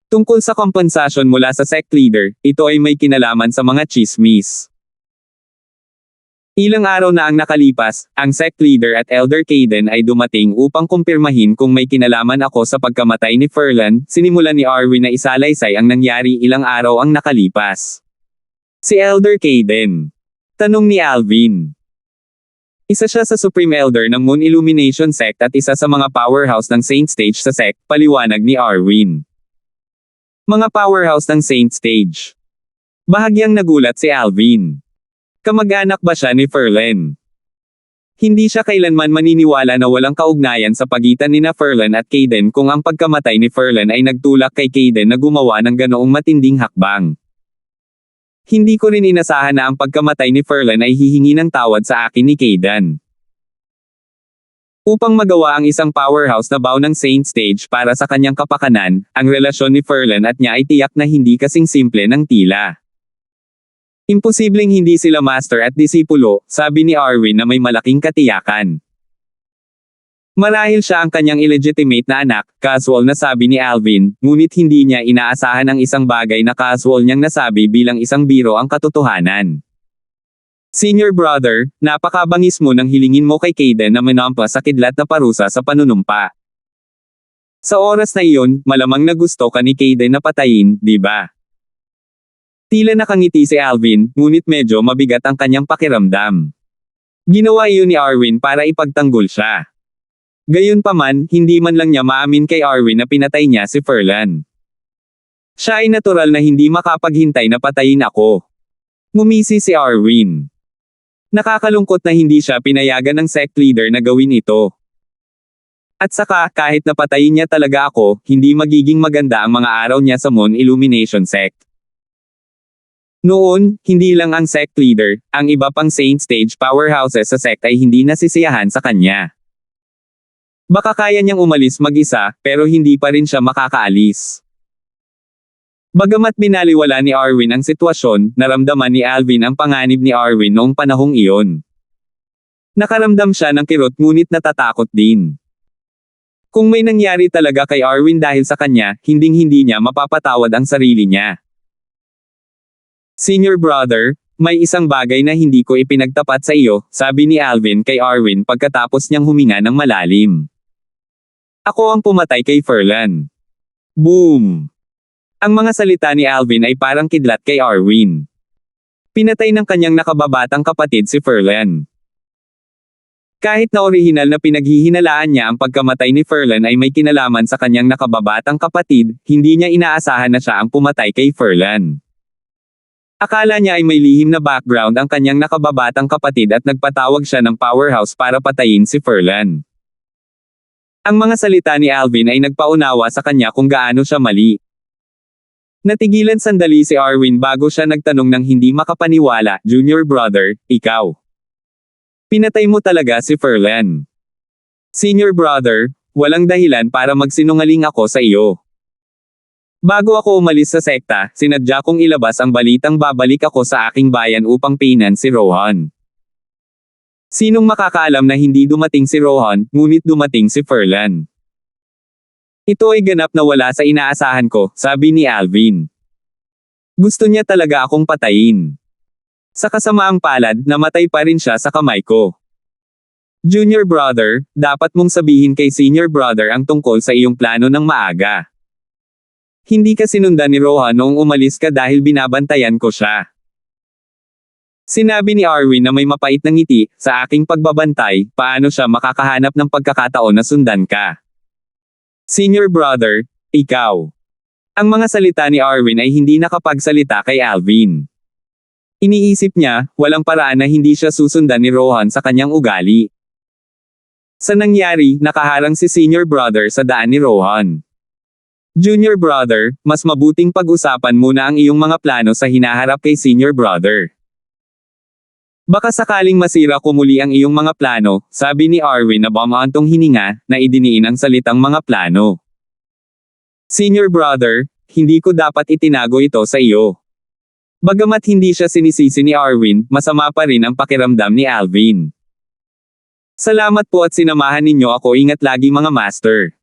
Tungkol sa kompensasyon mula sa sect leader, ito ay may kinalaman sa mga chismis. Ilang araw na ang nakalipas, ang sect leader at Elder Caden ay dumating upang kumpirmahin kung may kinalaman ako sa pagkamatay ni Ferlan. Sinimulan ni Arwin na isalaysay ang nangyari ilang araw ang nakalipas. Si Elder Caden. Tanong ni Alvin. Isa siya sa Supreme Elder ng Moon Illumination Sect at isa sa mga powerhouse ng Saint Stage sa sect, paliwanag ni Arwin. Mga powerhouse ng Saint Stage. Bahagyang nagulat si Alvin. Kamag-anak ba siya ni Ferlan? Hindi siya kailanman maniniwala na walang kaugnayan sa pagitan nina Ferlan at Caden kung ang pagkamatay ni Ferlan ay nagtulak kay Caden na gumawa ng ganoong matinding hakbang. Hindi ko rin inasahan na ang pagkamatay ni Ferlan ay hihingi ng tawad sa akin ni Caden. Upang magawa ang isang powerhouse na bow ng Saint Stage para sa kanyang kapakanan, ang relasyon ni Ferlan at niya ay tiyak na hindi kasing simple ng tila. Imposibleng hindi sila master at disipulo, sabi ni Arwin na may malaking katiyakan. Marahil siya ang kanyang illegitimate na anak, casual na sabi ni Alvin, ngunit hindi niya inaasahan ang isang bagay na casual niyang nasabi bilang isang biro ang katotohanan. Senior brother, napakabangis mo nang hilingin mo kay Caden na manampa sa kidlat na parusa sa panunumpa. Sa oras na iyon, malamang na gusto ka ni Caden na patayin, di ba? Tila nakangiti si Alvin, ngunit medyo mabigat ang kanyang pakiramdam. Ginawa iyon ni Arwin para ipagtanggol siya. Gayunpaman, hindi man lang niya maamin kay Arwin na pinatay niya si Ferlan. Siya ay natural na hindi makapaghintay na patayin ako. Ngumisi si Arwin. Nakakalungkot na hindi siya pinayagan ng sect leader na gawin ito. At saka, kahit napatayin niya talaga ako, hindi magiging maganda ang mga araw niya sa Moon Illumination Sect. Noon, hindi lang ang sect leader, ang iba pang saint stage powerhouses sa sect ay hindi nasisiyahan sa kanya. Baka kaya niyang umalis mag-isa, pero hindi pa rin siya makakaalis. Bagamat binaliwala ni Arwin ang sitwasyon, naramdaman ni Alvin ang panganib ni Arwin noong panahong iyon. Nakaramdam siya ng kirot ngunit natatakot din. Kung may nangyari talaga kay Arwin dahil sa kanya, hinding-hindi niya mapapatawad ang sarili niya. Senior brother, may isang bagay na hindi ko ipinagtapat sa iyo, sabi ni Alvin kay Arwin pagkatapos niyang huminga ng malalim. Ako ang pumatay kay Ferlan. Boom! Ang mga salita ni Alvin ay parang kidlat kay Arwin. Pinatay ng kanyang nakababatang kapatid si Ferlan. Kahit na orihinal na pinaghihinalaan niya ang pagkamatay ni Ferlan ay may kinalaman sa kanyang nakababatang kapatid, hindi niya inaasahan na siya ang pumatay kay Ferlan. Akala niya ay may lihim na background ang kanyang nakababatang kapatid at nagpatawag siya ng powerhouse para patayin si Ferlan. Ang mga salita ni Alvin ay nagpaunawa sa kanya kung gaano siya mali. Natigilan sandali si Arwin bago siya nagtanong ng hindi makapaniwala, Junior brother, ikaw. Pinatay mo talaga si Ferlan. Senior brother, walang dahilan para magsinungaling ako sa iyo. Bago ako umalis sa sekta, sinadya kong ilabas ang balitang babalik ako sa aking bayan upang painan si Rohan. Sinong makakaalam na hindi dumating si Rohan, ngunit dumating si Ferlan. Ito ay ganap na wala sa inaasahan ko, sabi ni Alvin. Gusto niya talaga akong patayin. Sa kasamaang palad, namatay pa rin siya sa kamay ko. Junior brother, dapat mong sabihin kay senior brother ang tungkol sa iyong plano ng maaga. Hindi ka sinundan ni Rohan noong umalis ka dahil binabantayan ko siya. Sinabi ni Arwin na may mapait na ngiti, sa aking pagbabantay, paano siya makakahanap ng pagkakataon na sundan ka? Senior brother, ikaw. Ang mga salita ni Arwin ay hindi nakapagsalita kay Alvin. Iniisip niya, walang paraan na hindi siya susundan ni Rohan sa kanyang ugali. Sa nangyari, nakaharang si senior brother sa daan ni Rohan. Junior brother, mas mabuting pag-usapan muna ang iyong mga plano sa hinaharap kay senior brother. Baka sakaling masira ko muli ang iyong mga plano, sabi ni Arwin na bumantong hininga, na idiniin ang salitang mga plano. Senior brother, hindi ko dapat itinago ito sa iyo. Bagamat hindi siya sinisisi ni Arwin, masama pa rin ang pakiramdam ni Alvin. Salamat po at sinamahan ninyo ako, ingat lagi mga master.